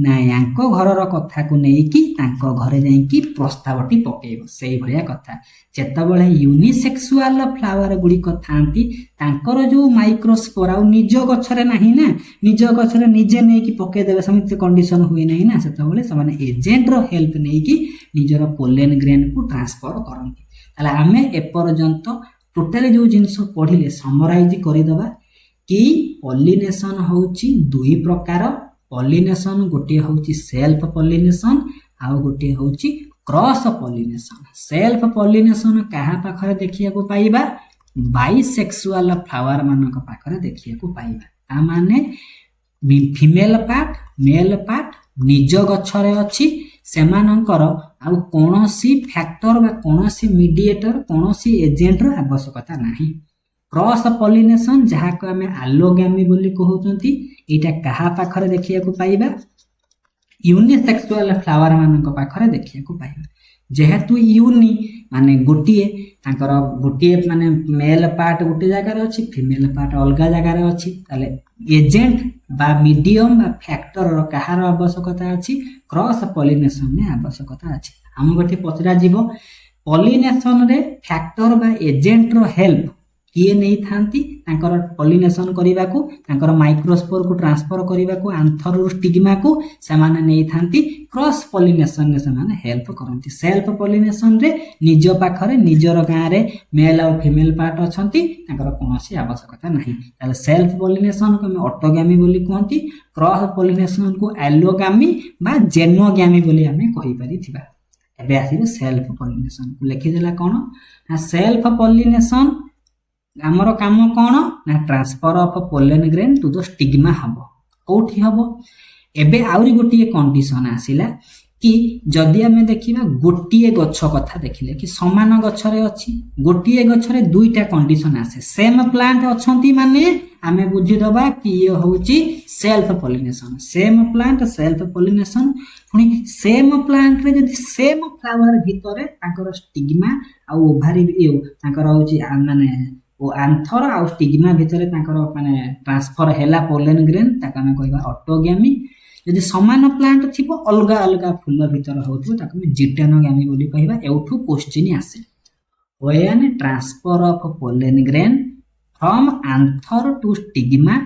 ନା ୟାଙ୍କ ଘରର କଥାକୁ ନେଇକି ତାଙ୍କ ଘରେ ଯାଇକି ପ୍ରସ୍ତାବଟି ପକେଇବ। ସେଇଭଳିଆ କଥା ଯେତେବେଳେ ୟୁନିସେକ୍ସୁଆଲ ଫ୍ଲାୱାର ଗୁଡ଼ିକ ଥାନ୍ତି ତାଙ୍କର ଯୋଉ ମାଇକ୍ରୋସ୍ପୋର ଆଉ ନିଜ ଗଛରେ ନାହିଁ ନା ନିଜ ଗଛରେ ନିଜେ ନେଇକି ପକେଇଦେବେ ସେମିତି କଣ୍ଡିସନ ହୁଏ ନାହିଁ ନା ସେତେବେଳେ ସେମାନେ ଏଜେଣ୍ଟର ହେଲ୍ପ ନେଇକି ନିଜର ପୋଲେନ ଗ୍ରେନକୁ ଟ୍ରାନ୍ସଫର କରନ୍ତି। ତାହେଲେ ଆମେ ଏପର୍ଯ୍ୟନ୍ତ ଟୋଟାଲି ଯୋଉ ଜିନିଷ ପଢିଲେ ସମରାଇଜ କରିଦେବା କି ପଲିନେସନ ହଉଛି ଦୁଇ ପ୍ରକାର ପଲିନେସନ ଗୋଟିଏ ହଉଛି ସେଲ୍ଫ ପଲିନେସନ ଆଉ ଗୋଟିଏ ହଉଛି କ୍ରସ୍ ପଲିନେସନ। ସେଲ୍ଫ ପଲିନେସନ କାହା ପାଖରେ ଦେଖିବାକୁ ପାଇବା ବାଇସେକ୍ସୁଆଲ ଫ୍ଲାୱାର ମାନଙ୍କ ପାଖରେ ଦେଖିବାକୁ ପାଇବା। ତା ମାନେ ଫିମେଲ ପାର୍ଟ ମେଲ ପାର୍ଟ ନିଜ ଗଛରେ ଅଛି ସେମାନଙ୍କର ଆଉ କୌଣସି ଫ୍ୟାକ୍ଟର ବା କୌଣସି ମିଡିଏଟର କୌଣସି ଏଜେଣ୍ଟର ଆବଶ୍ୟକତା ନାହିଁ। କ୍ରସ୍ ପଲିନେସନ ଯାହାକୁ ଆମେ ଆଲୋଗାମୀ ବୋଲି କହୁଛନ୍ତି ଏଇଟା କାହା ପାଖରେ ଦେଖିବାକୁ ପାଇବା ୟୁନିସେକ୍ସୁଆଲ ଫ୍ଲାୱାର ମାନଙ୍କ ପାଖରେ ଦେଖିବାକୁ ପାଇବା। ଯେହେତୁ ୟୁନି ମାନେ ଗୋଟିଏ ତାଙ୍କର ଗୋଟିଏ ମାନେ ମେଲ ପାର୍ଟ ଗୋଟେ ଜାଗାରେ ଅଛି ଫିମେଲ ପାର୍ଟ ଅଲଗା ଜାଗାରେ ଅଛି ତାହେଲେ ଏଜେଣ୍ଟ ବା ମିଡିୟମ ବା ଫ୍ୟାକ୍ଟରର କାହାର ଆବଶ୍ୟକତା ଅଛି କ୍ରସ୍ ପଲିନେସନରେ ଆବଶ୍ୟକତା ଅଛି। ଆମକୁ ଏଠି ପଚରା ଯିବ ପଲିନେସନରେ ଫ୍ୟାକ୍ଟର ବା ଏଜେଣ୍ଟର ହେଲ୍ପ କିଏ ନେଇଥାନ୍ତି ତାଙ୍କର ପଲିନେସନ କରିବାକୁ ତାଙ୍କର ମାଇକ୍ରୋସ୍ପୋରକୁ ଟ୍ରାନ୍ସଫର କରିବାକୁ ଆନ୍ଥରରୁ ଷ୍ଟିଗ୍ମାକୁ ସେମାନେ ନେଇଥାନ୍ତି। କ୍ରସ୍ ପଲିନେସନରେ ସେମାନେ ହେଲ୍ପ କରନ୍ତି। ସେଲ୍ଫ ପଲିନେସନରେ ନିଜ ପାଖରେ ନିଜର ଗାଁରେ ମେଲ ଆଉ ଫିମେଲ ପାର୍ଟ ଅଛନ୍ତି ତାଙ୍କର କୌଣସି ଆବଶ୍ୟକତା ନାହିଁ। ତାହେଲେ ସେଲ୍ଫ ପଲିନେସନକୁ ଆମେ ଅଟୋଗାମୀ ବୋଲି କୁହନ୍ତି କ୍ରସ୍ ପଲିନେସନକୁ ଆଲୋଗାମୀ ବା ଜେନୋଗାମୀ ବୋଲି ଆମେ କହିପାରିଥିବା। ଏବେ ଆସିବେ ସେଲ୍ଫ ପଲିନେସନକୁ ଲେଖିଦେଲା କଣ ନା ସେଲ୍ଫ ପଲିନେସନ ଆମର କାମ କଣ ନା transfer of pollen grain to the stigma ହବ। କୋଉଠି ହବ ଏବେ ଆହୁରି ଗୋଟିଏ କଣ୍ଡିସନ ଆସିଲା कि जदि आमे देखिबा गोटिए गछ कथा देखिले कि समान गछरे अछि गोटिए गछरे दुईटा कंडीशन आसे सेम प्लांट अछंती माने आमे बुझी दबा कि ये होउची self pollination same plant self pollination पुनी सेम प्लांट रे जदि सेम फ्लावर भितरे ताकर स्टिग्मा आ ओभारी ताकर होउची माने ओ आंथर आ स्टिग्मा भितरे ताकर माने ट्रांसफर हैला पोलन ग्रेन ताका में कहबा ऑटोगैमी यदि समान प्लांट थिबो अलगा अलगा फूल भितर होथबो ताका में जिटेनोगैमी बोली कहबा एउठु क्वेश्चन आसे when transfer of pollen grain from anther to stigma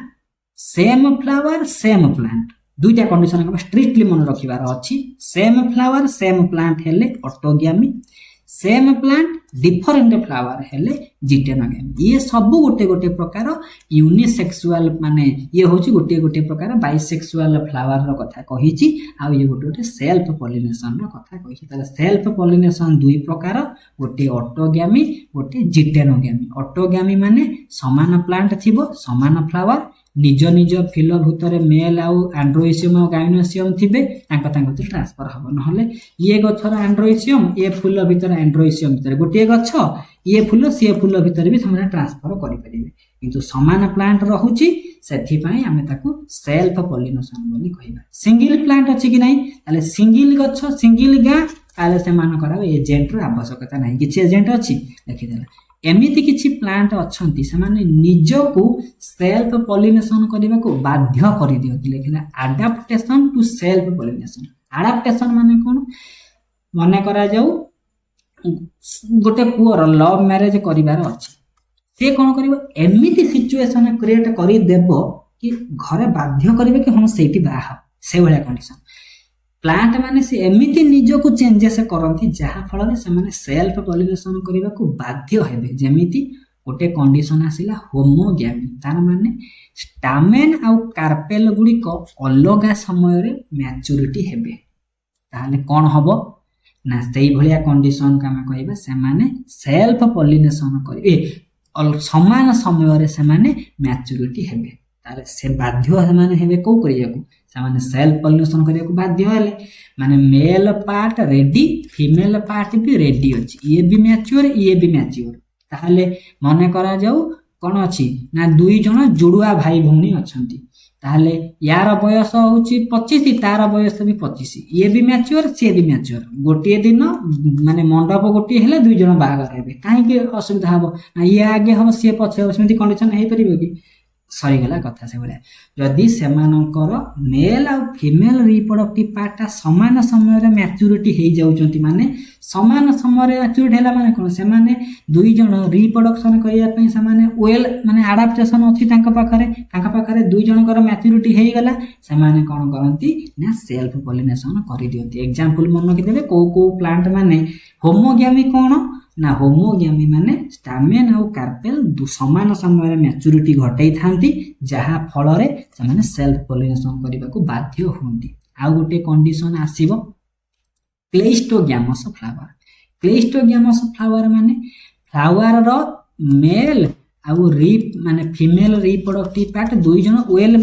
same flower same plant दुईटा कंडीशन हम स्ट्रिक्टली मन रखिबार अछि सेम फ्लावर सेम प्लांट हेले autogamy same plant different flower हेले जिटेनोगैमी ये सब गोटे गोटे प्रकार यूनिसेक्सुअल माने ये होची गोटे गोटे प्रकार बाइसेक्सुअल फ्लावर रो कथा कहिची आ ये गोटे गोटे सेल्फ पॉलिनेशन रो कथा कहिची त सेल्फ पॉलिनेशन दुई प्रकार गोटे ऑटोगैमी गोटे जिटेनोगैमी ऑटोगैमी माने समान प्लांट थिबो समान फ्लावर निज निज फिल भितर मेल आउ एंड्रोइसियम और गाइनोसियम थिबे तांका तांका ट्रांसफर हबो नहले ये गछर एंड्रोइसियम ये फूल भितर एंड्रोइसियम भितर गोटे गछ ये फूल भितर भी समान ट्रांसफर करि परिबे किंतु समान प्लांट रहुची सेथि पई हमें ताकू सेल्फ पॉलिनेशन बोली कहबा सिंगल प्लांट अछि कि नै ताले सिंगल गछ सिंगल गा ताले से मान करा एजेंट रो आवश्यकता नै किछि एजेंट अछि देखि देला एमिति किछि प्लांट अछंती से माने निजो को सेल्फ पॉलिनेशन करबा को बाध्य करि दियति लेखिला adaptation to self pollination adaptation माने कोन माने करा जाऊ गोटे पुअर लव मैरिज करिवार अछि से कोन करबो एमिति सिचुएशन क्रिएट करि देबो कि घरे बाध्य करिवे कि हम सेठी बाहा से भलिया कंडीशन प्लांट माने से एमिति निजो को चेंजेस करंती जहा फल से माने सेल्फ पॉलिनेशन करबा को बाध्य हेबे जेमिति गोटे कंडीशन आसिला होमोगैमी तार माने स्टामेन आ कार्पेल गुडी को अलगा समय रे मैच्योरिटी हेबे ताले कोन हबो ना सेही भलिया कंडीशन का हम कहबा से माने सेल्फ पॉलिनेशन करबे समान समय रे से माने मैच्योरिटी हेबे तारे से बाध्य से माने हेबे को करिया को से माने सेल्फ पॉलिनेशन करिया को बाध्य हेले माने male part ready female part भी रेडी अछि ये भी मैच्योर ताहले माने करा जाऊ कोन अछि ना दुई जण जुडुआ भाई भौणी अछंती ताहले यार बयस होची 25 तार बयस भी 25 ये भी मैच्योर से भी मैच्योर गोटे दिन माने मंडप गोटे हेले दुई जण बाहागर हेबे काहे के असुविधा हबो ना ये आगे हम से पछे समिति कंडीशन हे परिबो कि सरी गला कथा से बोले जदि सेमानकर मेल आ फीमेल रिप्रोडक्टिव पार्ट समान समय रे मैच्योरिटी हे जाउचंती माने समान समय रे मैच्योरिटी हैला माने कोन से माने दुई जण रिप्रोडक्शन करिया पई से माने वेल माने एडाप्टेशन अछि तांका पाखरे दुई जनकर मैच्योरिटी हे गला से माने कोन करंती ना सेल्फ पॉलिनेशन करि दियंती एग्जांपल मन कि देबे को प्लांट माने होमोगैमी कोन ना होमोगैमी माने स्टामेन और कार्पेल समान समय रे मैच्योरिटी घटै थांती जहा फल रे से माने सेल्फ पॉलिनेशन करबा को बाध्य होंती आ गोटे कंडीशन आसीबो क्लेस्टोगैमस फ्लावर माने फ्लावर रो मेल आ माने फीमेल रिप्रोडक्टिव पार्ट दुई जण वेल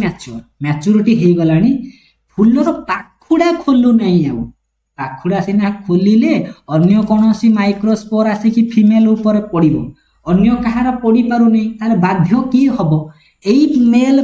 मैच्योरिटी हे गलानी फूल रो पाखुडा खोलु नै आ पाखुडा सिना खोलिले अन्य कोनोसी माइक्रोस्पोर आसी कि फीमेल ऊपर पड़िबो अन्य कहार पड़ी पारु नै ताले बाध्य की हबो एई मेल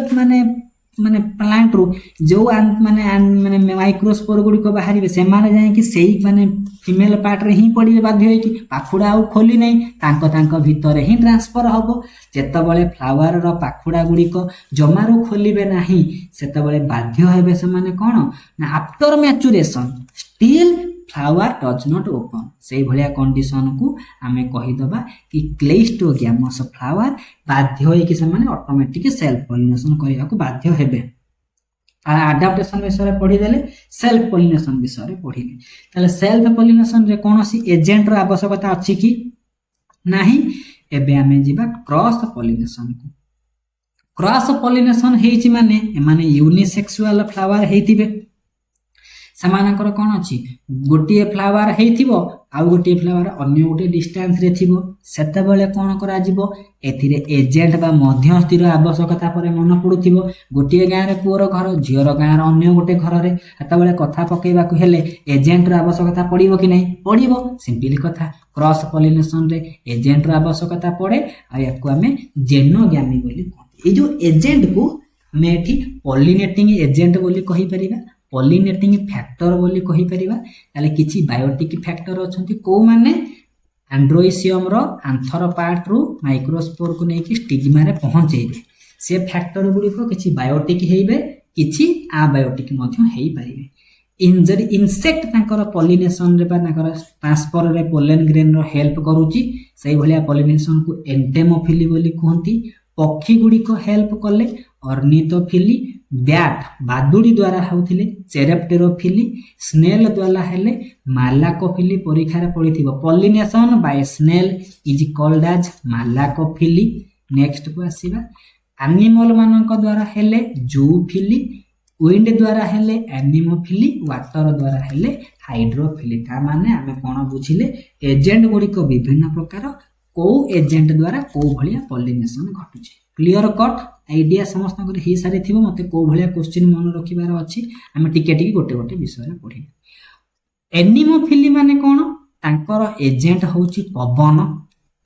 माने प्लांट रो जो माने माइक्रोस्पोर गुडी को बाहरिबे से माने जाय कि सेही माने फीमेल पार्ट रे ही पड़िबे बाध्य होई कि पाखुडा आ खोली नै तांको भीतर ही ट्रांसफर हबो जेता बेले फ्लावर रो पाखुडा गुडी को जमारू खोलिबे नाही सेता बेले बाध्य हेबे से माने कोन ना after maturation still flower does not open से भलिया कंडीशन को हमें कहि दबा कि क्लेस्टोगैमस फ्लावर बाध्य होई कि से माने ऑटोमेटिक सेल्फ पॉलिनेशन करिया को बाध्य हेबे अडाप्टेशन विषय पढ़ी देले सेल्फ पॉलिनेशन विषय पढ़िले ताले सेल्फ पॉलिनेशन रे कोनोसी एजेंट रो आवश्यकता अछि कि नाही एबे हमें जिबा क्रॉस पॉलिनेशन हेछि माने यूनिसेक्सुअल फ्लावर हेतिबे ସେମାନଙ୍କର କ'ଣ ଅଛି ଗୋଟିଏ ଫ୍ଲାୱାର ହେଇଥିବ ଆଉ ଗୋଟିଏ ଫ୍ଲାୱାର ଅନ୍ୟ ଗୋଟିଏ ଡିଷ୍ଟାନ୍ସରେ ଥିବ ସେତେବେଳେ କ'ଣ କରାଯିବ ଏଥିରେ ଏଜେଣ୍ଟ ବା ମଧ୍ୟସ୍ଥିର ଆବଶ୍ୟକତା ପରେ ମନେ ପଡ଼ୁଥିବ ଗୋଟିଏ ଗାଁରେ ପୁଅର ଘର ଝିଅର ଗାଁର ଅନ୍ୟ ଗୋଟେ ଘରରେ ସେତେବେଳେ କଥା ପକେଇବାକୁ ହେଲେ ଏଜେଣ୍ଟର ଆବଶ୍ୟକତା ପଡ଼ିବ କି ନାହିଁ ପଡ଼ିବ ସିମ୍ପଲି କଥା କ୍ରସ୍ ପଲିନେସନରେ ଏଜେଣ୍ଟର ଆବଶ୍ୟକତା ପଡ଼େ ଆଉ ୟାକୁ ଆମେ ଜେନୋଗାମି ବୋଲି କହନ୍ତି ଏଇ ଯେଉଁ ଏଜେଣ୍ଟକୁ ଆମେ ଏଠି ପଲିନେଟିଂ ଏଜେଣ୍ଟ ବୋଲି କହିପାରିବା ପଲିନେଟିଂ ଫ୍ୟାକ୍ଟର ବୋଲି କହିପାରିବା ତାହେଲେ କିଛି ବାୟୋଟିକ୍ ଫ୍ୟାକ୍ଟର ଅଛନ୍ତି କୋଉମାନେ ଆଣ୍ଡ୍ରୋଇସିୟମର ଆନ୍ଥର ପାର୍ଟରୁ ମାଇକ୍ରୋସ୍ପୋରକୁ ନେଇକି ଷ୍ଟିଗ୍ମାରେ ପହଞ୍ଚେଇବେ ସେ ଫ୍ୟାକ୍ଟର ଗୁଡ଼ିକ କିଛି ବାୟୋଟିକ୍ ହେଇବେ କିଛି ଆବାୟୋଟିକ୍ ମଧ୍ୟ ହେଇପାରିବେ ଯଦି ଇନସେକ୍ଟ ତାଙ୍କର ପଲିନେସନରେ ବା ତାଙ୍କର ଟ୍ରାନ୍ସଫରରେ ପୋଲେନ୍ ଗ୍ରେନ୍ର ହେଲ୍ପ କରୁଛି ସେଇଭଳିଆ ପଲିନେସନକୁ ଏଣ୍ଟେମୋଫିଲି ବୋଲି କୁହନ୍ତି ପକ୍ଷୀ ଗୁଡ଼ିକ ହେଲ୍ପ କଲେ ଅର୍ନିଥୋଫିଲି ବ୍ୟାଟ୍ ବାଦୁଡ଼ି ଦ୍ୱାରା ହେଉଥିଲେ ଚେରେପ୍ଟେରୋଫିଲି ସ୍ନେଲ ଦ୍ୱାରା ହେଲେ ମାଲାକୋଫିଲି ପରୀକ୍ଷାରେ ପଡ଼ିଥିବ pollination by snail is called as malacophily ନେକ୍ସଟକୁ ଆସିବା ଆନିମଲ୍ ମାନଙ୍କ ଦ୍ୱାରା ହେଲେ ଜୁଫିଲି ୱିଣ୍ଡ ଦ୍ୱାରା ହେଲେ ଆନିମୋଫିଲି ୱାଟର ଦ୍ୱାରା ହେଲେ ହାଇଡ୍ରୋଫିଲି ତା ମାନେ ଆମେ କ'ଣ ବୁଝିଲେ ଏଜେଣ୍ଟ ଗୁଡ଼ିକ ବିଭିନ୍ନ ପ୍ରକାର କୋଉ ଏଜେଣ୍ଟ ଦ୍ୱାରା କୋଉ ଭଳିଆ ପଲିନେସନ୍ ଘଟୁଛି କ୍ଲିୟର କଟ୍ ଆଇଡିଆ ସମସ୍ତଙ୍କର ହେଇସାରିଥିବ ମୋତେ କୋଉ ଭଳିଆ କ୍ୱେଶ୍ଚିନ୍ ମନେ ରଖିବାର ଅଛି ଆମେ ଟିକେ ଟିକେ ଗୋଟେ ଗୋଟେ ବିଷୟରେ ପଢ଼ିବା ଏନିମୋଫିଲି ମାନେ କ'ଣ ତାଙ୍କର ଏଜେଣ୍ଟ ହେଉଛି ପବନ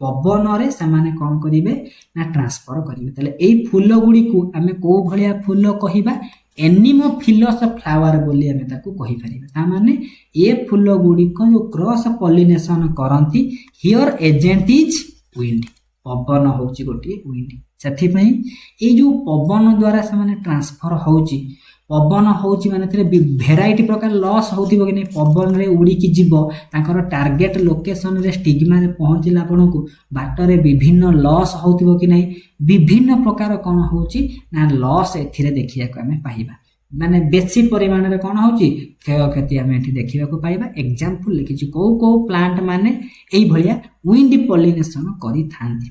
ପବନରେ ସେମାନେ କ'ଣ କରିବେ ନା ଟ୍ରାନ୍ସଫର କରିବେ ତାହେଲେ ଏଇ ଫୁଲ ଗୁଡ଼ିକୁ ଆମେ କୋଉ ଭଳିଆ ଫୁଲ କହିବା ଏନିମୋଫିଲସ୍ ଫ୍ଲାୱାର ବୋଲି ଆମେ ତାକୁ କହିପାରିବା ତା ମାନେ ଏ ଫୁଲ ଗୁଡ଼ିକ ଯେଉଁ କ୍ରସ୍ ପଲିନେସନ୍ କରନ୍ତି ହିଅର ଏଜେଣ୍ଟ ଇଜ୍ ୱିଣ୍ଡ ପବନ ହେଉଛି ଗୋଟିଏ ୱିଣ୍ଡ ସେଥିପାଇଁ ଏଇ ଯେଉଁ ପବନ ଦ୍ୱାରା ସେମାନେ ଟ୍ରାନ୍ସଫର ହେଉଛି ପବନ ହେଉଛି ମାନେ ଏଥିରେ ଭେରାଇଟି ପ୍ରକାର ଲସ୍ ହେଉଥିବ କି ନାହିଁ ପବନରେ ଉଡ଼ିକି ଯିବ ତାଙ୍କର ଟାର୍ଗେଟ ଲୋକେସନରେ ଷ୍ଟିଗ୍ମାରେ ପହଞ୍ଚିଲା ଆପଣଙ୍କୁ ବାଟରେ ବିଭିନ୍ନ ଲସ୍ ହେଉଥିବ କି ନାହିଁ ବିଭିନ୍ନ ପ୍ରକାର କ'ଣ ହେଉଛି ନା ଲସ୍ ଏଥିରେ ଦେଖିବାକୁ ଆମେ ପାଇବା ମାନେ ବେଶୀ ପରିମାଣରେ କ'ଣ ହେଉଛି କ୍ଷୟକ୍ଷତି ଆମେ ଏଠି ଦେଖିବାକୁ ପାଇବା ଏକ୍ଜାମ୍ପଲ ଲେଖିଛି କୋଉ କୋଉ ପ୍ଲାଣ୍ଟ ମାନେ ଏଇଭଳିଆ ୱିଣ୍ଡ ପଲିନେସନ୍ କରିଥାନ୍ତି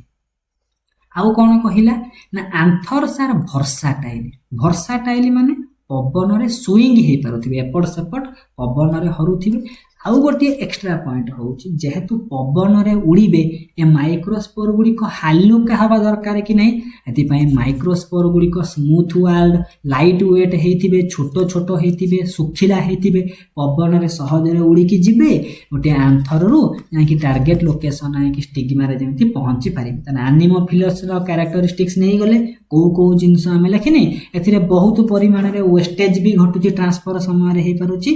ଆଉ କ'ଣ କହିଲା ନା ଆନ୍ଥର୍ସ ଆର୍ ଭର୍ସାଟାଇଲ୍ ମାନେ ପବନରେ ସୁଇଙ୍ଗ ହେଇପାରୁଥିବେ ଏପଟ ସେପଟ ପବନରେ ହରୁଥିବେ ଆଉ ଗୋଟିଏ ଏକ୍ସଟ୍ରା ପଏଣ୍ଟ ହେଉଛି ଯେହେତୁ ପବନରେ ଉଡ଼ିବେ ଏ ମାଇକ୍ରୋସ୍ପୋର ଗୁଡ଼ିକ ହାଲୁକା ହେବା ଦରକାର କି ନାହିଁ ଏଥିପାଇଁ ମାଇକ୍ରୋସ୍ପୋର ଗୁଡ଼ିକ ସ୍ମୁଥ ୱାଲ୍ଡ ଲାଇଟ୍ ୱେଟ୍ ହେଇଥିବେ ଛୋଟ ଛୋଟ ହେଇଥିବେ ଶୁଖିଲା ହେଇଥିବେ ପବନରେ ସହଜରେ ଉଡ଼ିକି ଯିବେ ଗୋଟିଏ ଆନ୍ଥରରୁ ଯାଇକି ଟାର୍ଗେଟ ଲୋକେସନ୍ ଯାଇକି ଷ୍ଟିଗ୍ମାରେ ଯେମିତି ପହଞ୍ଚି ପାରିବେ ତାହେଲେ ଆନିମୋଫିଲସ୍ର କ୍ୟାରେକ୍ଟରିଷ୍ଟିକ୍ସ ନେଇଗଲେ କୋଉ କୋଉ ଜିନିଷ ଆମେ ଲେଖିନି ଏଥିରେ ବହୁତ ପରିମାଣରେ ୱେଷ୍ଟେଜ୍ ବି ଘଟୁଛି ଟ୍ରାନ୍ସଫର ସମୟରେ ହେଇପାରୁଛି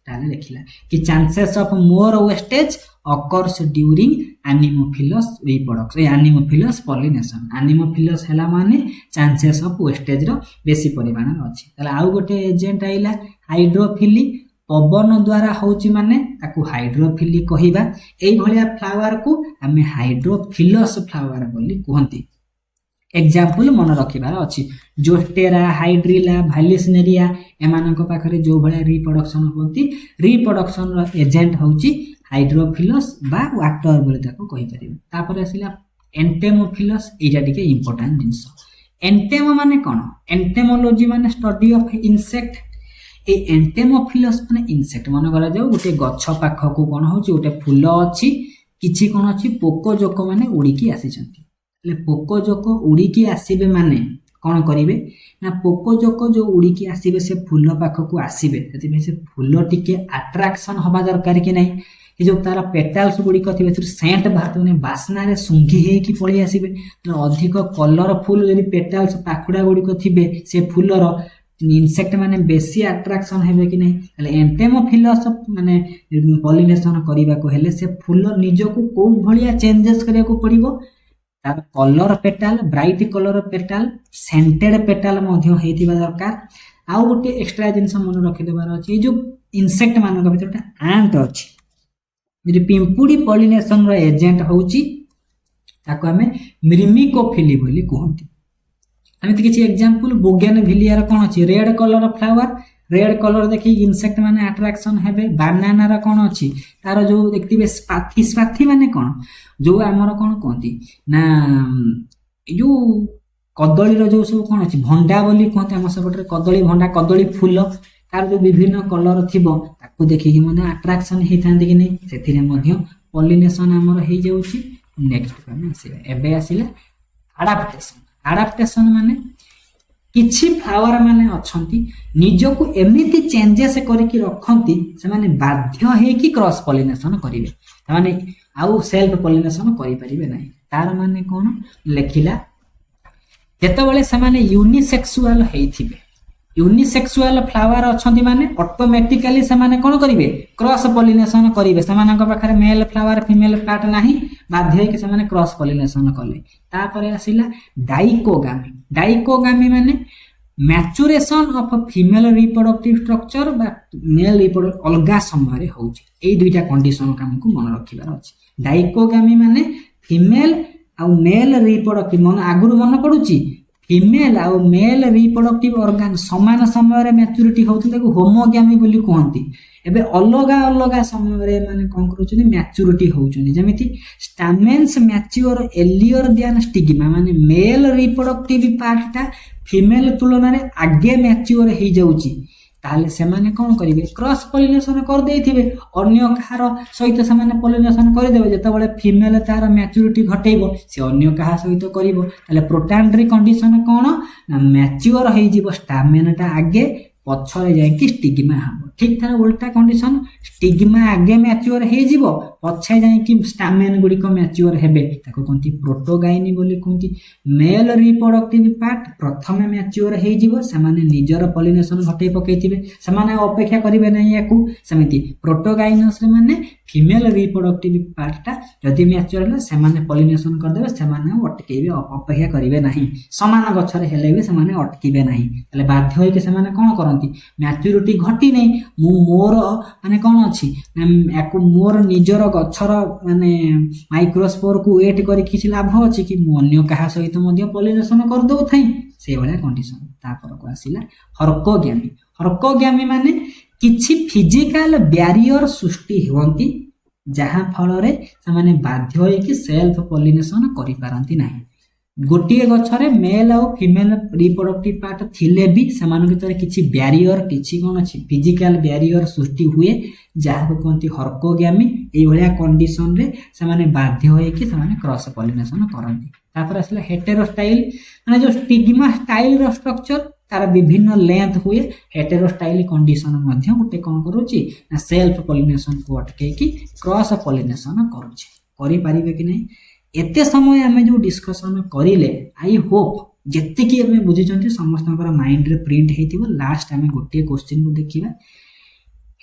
ତାହେଲେ ଲେଖିଲା କି ଚାନ୍ସେସ୍ ଅଫ୍ ମୋର wastage occurs during ଆନିମୋଫିଲସ୍ reproduction ଆନିମୋଫିଲସ୍ pollination ଆନିମୋଫିଲସ୍ ହେଲା ମାନେ ଚାନ୍ସେସ୍ ଅଫ୍ ୱେଷ୍ଟେଜ୍ର ବେଶୀ ପରିମାଣରେ ଅଛି ତାହେଲେ ଆଉ ଗୋଟେ ଏଜେଣ୍ଟ ଆଇଲା ହାଇଡ୍ରୋଫିଲି ପବନ ଦ୍ୱାରା ହେଉଛି ମାନେ ତାକୁ ହାଇଡ୍ରୋଫିଲି କହିବା ଏଇଭଳିଆ ଫ୍ଲାୱାରକୁ ଆମେ ହାଇଡ୍ରୋଫିଲସ୍ ଫ୍ଲାୱାର ବୋଲି କୁହନ୍ତି ଏକ୍ଜାମ୍ପଲ ମନେ ରଖିବାର ଅଛି ଜୋଷ୍ଟେରା ହାଇଡ୍ରିଲା ଭାଲିସନେରିଆ ଏମାନଙ୍କ ପାଖରେ ଯେଉଁ ଭଳିଆ ରିପ୍ରଡକ୍ସନ୍ ହୁଅନ୍ତି ରିପ୍ରଡକ୍ସନ୍ର ଏଜେଣ୍ଟ ହେଉଛି ହାଇଡ୍ରୋଫିଲସ୍ ବା ୱାଟର ବୋଲି ତାକୁ କହିପାରିବେ ତାପରେ ଆସିଲା ଏଣ୍ଟେମୋଫିଲସ୍ ଏଇଟା ଟିକେ ଇମ୍ପୋର୍ଟାଣ୍ଟ ଜିନିଷ ଏଣ୍ଟେମୋ ମାନେ କ'ଣ ଏଣ୍ଟେମୋଲୋଜି ମାନେ ଷ୍ଟଡି ଅଫ୍ ଇନସେକ୍ଟ এই ଏଣ୍ଟେମୋଫିଲସ୍ ମାନେ ଇନସେକ୍ଟ ମନେ କରାଯାଉ ଗୋଟେ ଗଛ ପାଖକୁ କ'ଣ ହେଉଛି ଗୋଟେ ଫୁଲ ଅଛି କିଛି କ'ଣ ଅଛି ପୋକ ଜୋକ ମାନେ ଉଡ଼ିକି ଆସିଛନ୍ତି ହେଲେ ପୋକ ଜୋକ ଉଡ଼ିକି ଆସିବେ ମାନେ କ'ଣ କରିବେ ନା ପୋକ ଜୋକ ଯେଉଁ ଉଡ଼ିକି ଆସିବେ ସେ ଫୁଲ ପାଖକୁ ଆସିବେ ସେଥିପାଇଁ ସେ ଫୁଲ ଟିକେ ଆଟ୍ରାକ୍ସନ୍ ହେବା ଦରକାର କି ନାହିଁ ଏ ଯେଉଁ ତାର ପେଟାଲ୍ସ ଗୁଡ଼ିକ ଥିବେ ସେଥିରୁ ସେଣ୍ଟ ବାହାରୁଥିବ ମାନେ ବାସ୍ନାରେ ଶୁଙ୍ଘି ହେଇକି ପଳେଇ ଆସିବେ ଅଧିକ କଲରଫୁଲ୍ ଯଦି ପେଟାଲ୍ସ ପାଖୁଡ଼ା ଗୁଡ଼ିକ ଥିବେ ସେ ଫୁଲର ଇନସେକ୍ଟ ମାନେ ବେଶୀ ଆଟ୍ରାକ୍ସନ୍ ହେବେ କି ନାହିଁ ହେଲେ ଏଣ୍ଟେମୋଫିଲସ୍ ମାନେ ପଲିନେସନ୍ କରିବାକୁ ହେଲେ ସେ ଫୁଲ ନିଜକୁ କେଉଁ ଭଳିଆ ଚେଞ୍ଜେସ୍ କରିବାକୁ ପଡ଼ିବ ତାର colour petal bright colour petal scented petal ମଧ୍ୟ ହେଇଥିବା ଦରକାର ଆଉ ଗୋଟେ ଏକ୍ସଟ୍ରା ଜିନିଷ ମନେ ରଖିଦେବାର ଅଛି ଏଇ ଯେଉଁ ଇନସେକ୍ଟ ମାନଙ୍କ ଭିତରେ ଗୋଟେ ଆଣ୍ଟ ଅଛି ଯଦି ପିମ୍ପୁଡ଼ି ପଲିନେସନ୍ର ଏଜେଣ୍ଟ ହେଉଛି ତାକୁ ଆମେ ମିର୍ମିକୋଫିଲି ବୋଲି କୁହନ୍ତି ଏମିତି କିଛି ଏକ୍ଜାମ୍ପଲ ବୋଗେନଭିଲିଆର କ'ଣ ଅଛି red colour flower red colour ଦେଖିକି ଇନସେକ୍ଟ ମାନେ ଆଟ୍ରାକ୍ସନ୍ ହେବେ ବାନାନାର କ'ଣ ଅଛି ତାର ଯେଉଁ ଦେଖିଥିବେ ସ୍ପାଥି ମାନେ କ'ଣ ଯେଉଁ ଆମର କ'ଣ କୁହନ୍ତି ନା ଏ ଯେଉଁ କଦଳୀର ଯେଉଁ ସବୁ କ'ଣ ଅଛି ଭଣ୍ଡା ବୋଲି କୁହନ୍ତି ଆମ ସେପଟରେ କଦଳୀ ଭଣ୍ଡା କଦଳୀ ଫୁଲ तार जो विभिन्न कलर थिबो ताकू देखिकी मने अट्रैक्शन हे थांदी कि नहीं सेथिरे मध्य पॉलिनेशन हमर हे जाउची। नेक्स्ट हम आसीला एबे आसीला एडाप्टेशन माने किछि फ्लावर माने अछंती निजको एमिति चेंजेस करके रखंती से माने बाध्य हे कि क्रॉस पॉलिनेशन करिवे माने आउ सेल्फ पॉलिनेशन करि परिबे नाही। तार माने कोन लेखिला जेतेबेले से माने यूनिसेक्सुअल हेइथिबे यूनिसेक्सुअल फ्लावर अछंती माने ऑटोमेटिकली से माने कोन करिवे क्रॉस पॉलिनेशन करिवे से मानक पाखरे मेल फ्लावर फीमेल पार्ट नाही बाध्य हे कि से माने क्रॉस पॉलिनेशन कले। तापरे आसीला डाइकोगामी माने maturation of female reproductive structure बा मेल रिप्रोडक्टिव अलगा समय रे होउची। एई दुईटा कंडीशन का हमकु मन रखिबार अछि। डाइकोगामी माने फीमेल आ मेल रिप्रोडक्टिव मन आगुरु मन पडुची फीमेल आ मेल रिप्रोडक्टिव ऑर्गन समान समय रे मैच्योरिटी होउतले को होमोगामी बोली कहंती। एबे अलगा अलगा समय रे माने कोन करूचनी मैच्योरिटी होउचनी जेमिति stamens mature earlier than stigma माने मेल रिप्रोडक्टिव पार्टटा फीमेल तुलना रे आगे मैच्योर हे जाउची ताले से माने कोन करिवे क्रॉस पॉलिनेशन कर देथिबे अन्य कहार सहित से माने पॉलिनेशन कर देबे जेतेबेले फीमेल तार मैच्योरिटी घटेइबो से अन्य कहा सहित करिवो ताले प्रोटैंडरी कंडीशन कोन ना मैच्योर हे जीवो स्टामेनटा आगे पछरे जाय कि स्टिग्मा हबो। ठीक थार उल्टा कंडीशन स्टिग्मा आगे मैच्योर हे जीवो पछे जाय कि स्टामेन गुडी को मैच्योर हेबे ताको कोनती प्रोटोगाइनी बोली कोनती। मेल रिप्रोडक्टिव पार्ट प्रथमे मैच्योर हे जीवो से माने निजर पॉलिनेशन घटै पकेथिबे से माने अपेक्षा करिवे नै याकू समिति प्रोटोगाइनस रे माने फीमेल रिप्रोडक्टिव पार्टटा जदि मैच्योर होला से माने पॉलिनेशन कर देबे से माने अटकेबे अपेक्षा करिवे नाही समान गछरे हेले भी से माने अटकीबे नाही तले बाध्य होय कि से माने कोन करंती मैच्योरिटी घटी नै मु मोर माने कोन अछि याकू मोर निजर गछर माने माइक्रोस्पोर को वेट करी किछि लाभ अछि कि मु अन्य कहा सहित मध्य पॉलिनेशन कर दउ थाई से वाला कंडीशन। तापर को आसीला हर्कोग्यामी माने किछि फिजिकल बैरियर सृष्टि होंती जहां फल रे से माने बाध्य होय कि सेल्फ पॉलिनेशन करि पारंती नाही। गोटिए गछरे मेल और फीमेल रिप्रोडक्टिव पार्ट थिले भी समान भीतर किछि बैरियर किछि कोन अछि फिजिकल बैरियर सृष्टि हुए जहा को कोनती हर्कोग्यामी एई भलिया कंडीशन रे से माने बाध्य होय कि से माने क्रॉस पॉलिनेशन करंती। तापर असला हेटेरोस्टाइल माने जो स्टिग्मा स्टाइल रो स्ट्रक्चर तार विभिन्न लेंथ हुए हेटेरोस्टाइल कंडीशन मध्य गुटे कोन करूची ना सेल्फ पॉलिनेशन को अटके कि क्रॉस पॉलिनेशन करूची करि परिबे कि नै। एते समय आमे जो डिस्कशन करिले आई होप जत्ते कि आमे बुझि जंती समस्त माइंड रे प्रिंट हेतिबो। लास्ट आमे गोटे क्वेश्चन को देखिबा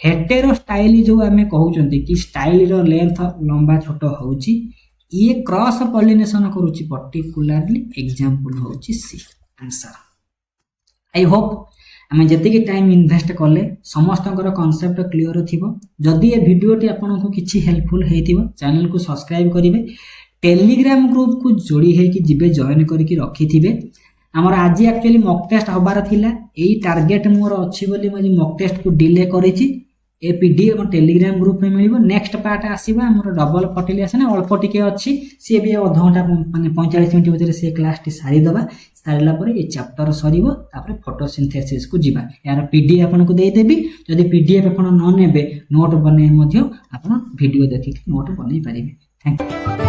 हेटेरोस्टाइल जो आमे कहउचंती कि स्टाइल रो लेंथ लंबा छोट होउची ये क्रॉस पॉलिनेशन करूची पर्टिकुलरली एग्जांपल होउची सी आंसर। आई होप आमे जति कि टाइम इन्वेस्ट करले समस्त कांसेप्ट क्लियर थिबो। जदि ये वीडियोटी आपनको किछि हेल्पफुल हेतिबो चैनल को सब्सक्राइब करिवे टेलीग्राम ग्रुप को जोड़ी है कि जिबे जॉइन करके रखी थिबे। हमर आज एक्चुअली मॉक टेस्ट होबार थिला एई टारगेट मोर अछि बोली म मॉक टेस्ट को डिले करिछि ए पीडीएफ टेलीग्राम ग्रुप में मिलिबो। नेक्स्ट पार्ट आसीबा हमर डबल फटिली आसे ना अल्प टिके अछि से भी आधा घंटा माने 45 मिनिट भीतर से क्लास टी सारी दबा सारिला पर ए चैप्टर सरीबो तापर फोटोसिंथेसिस को जिबा यार पीडीएफ आपन को देई देबी जदि पीडीएफ आपन न नेबे नोट बने मध्य आपन वीडियो देखि नोट बनै परिबे। Thank you.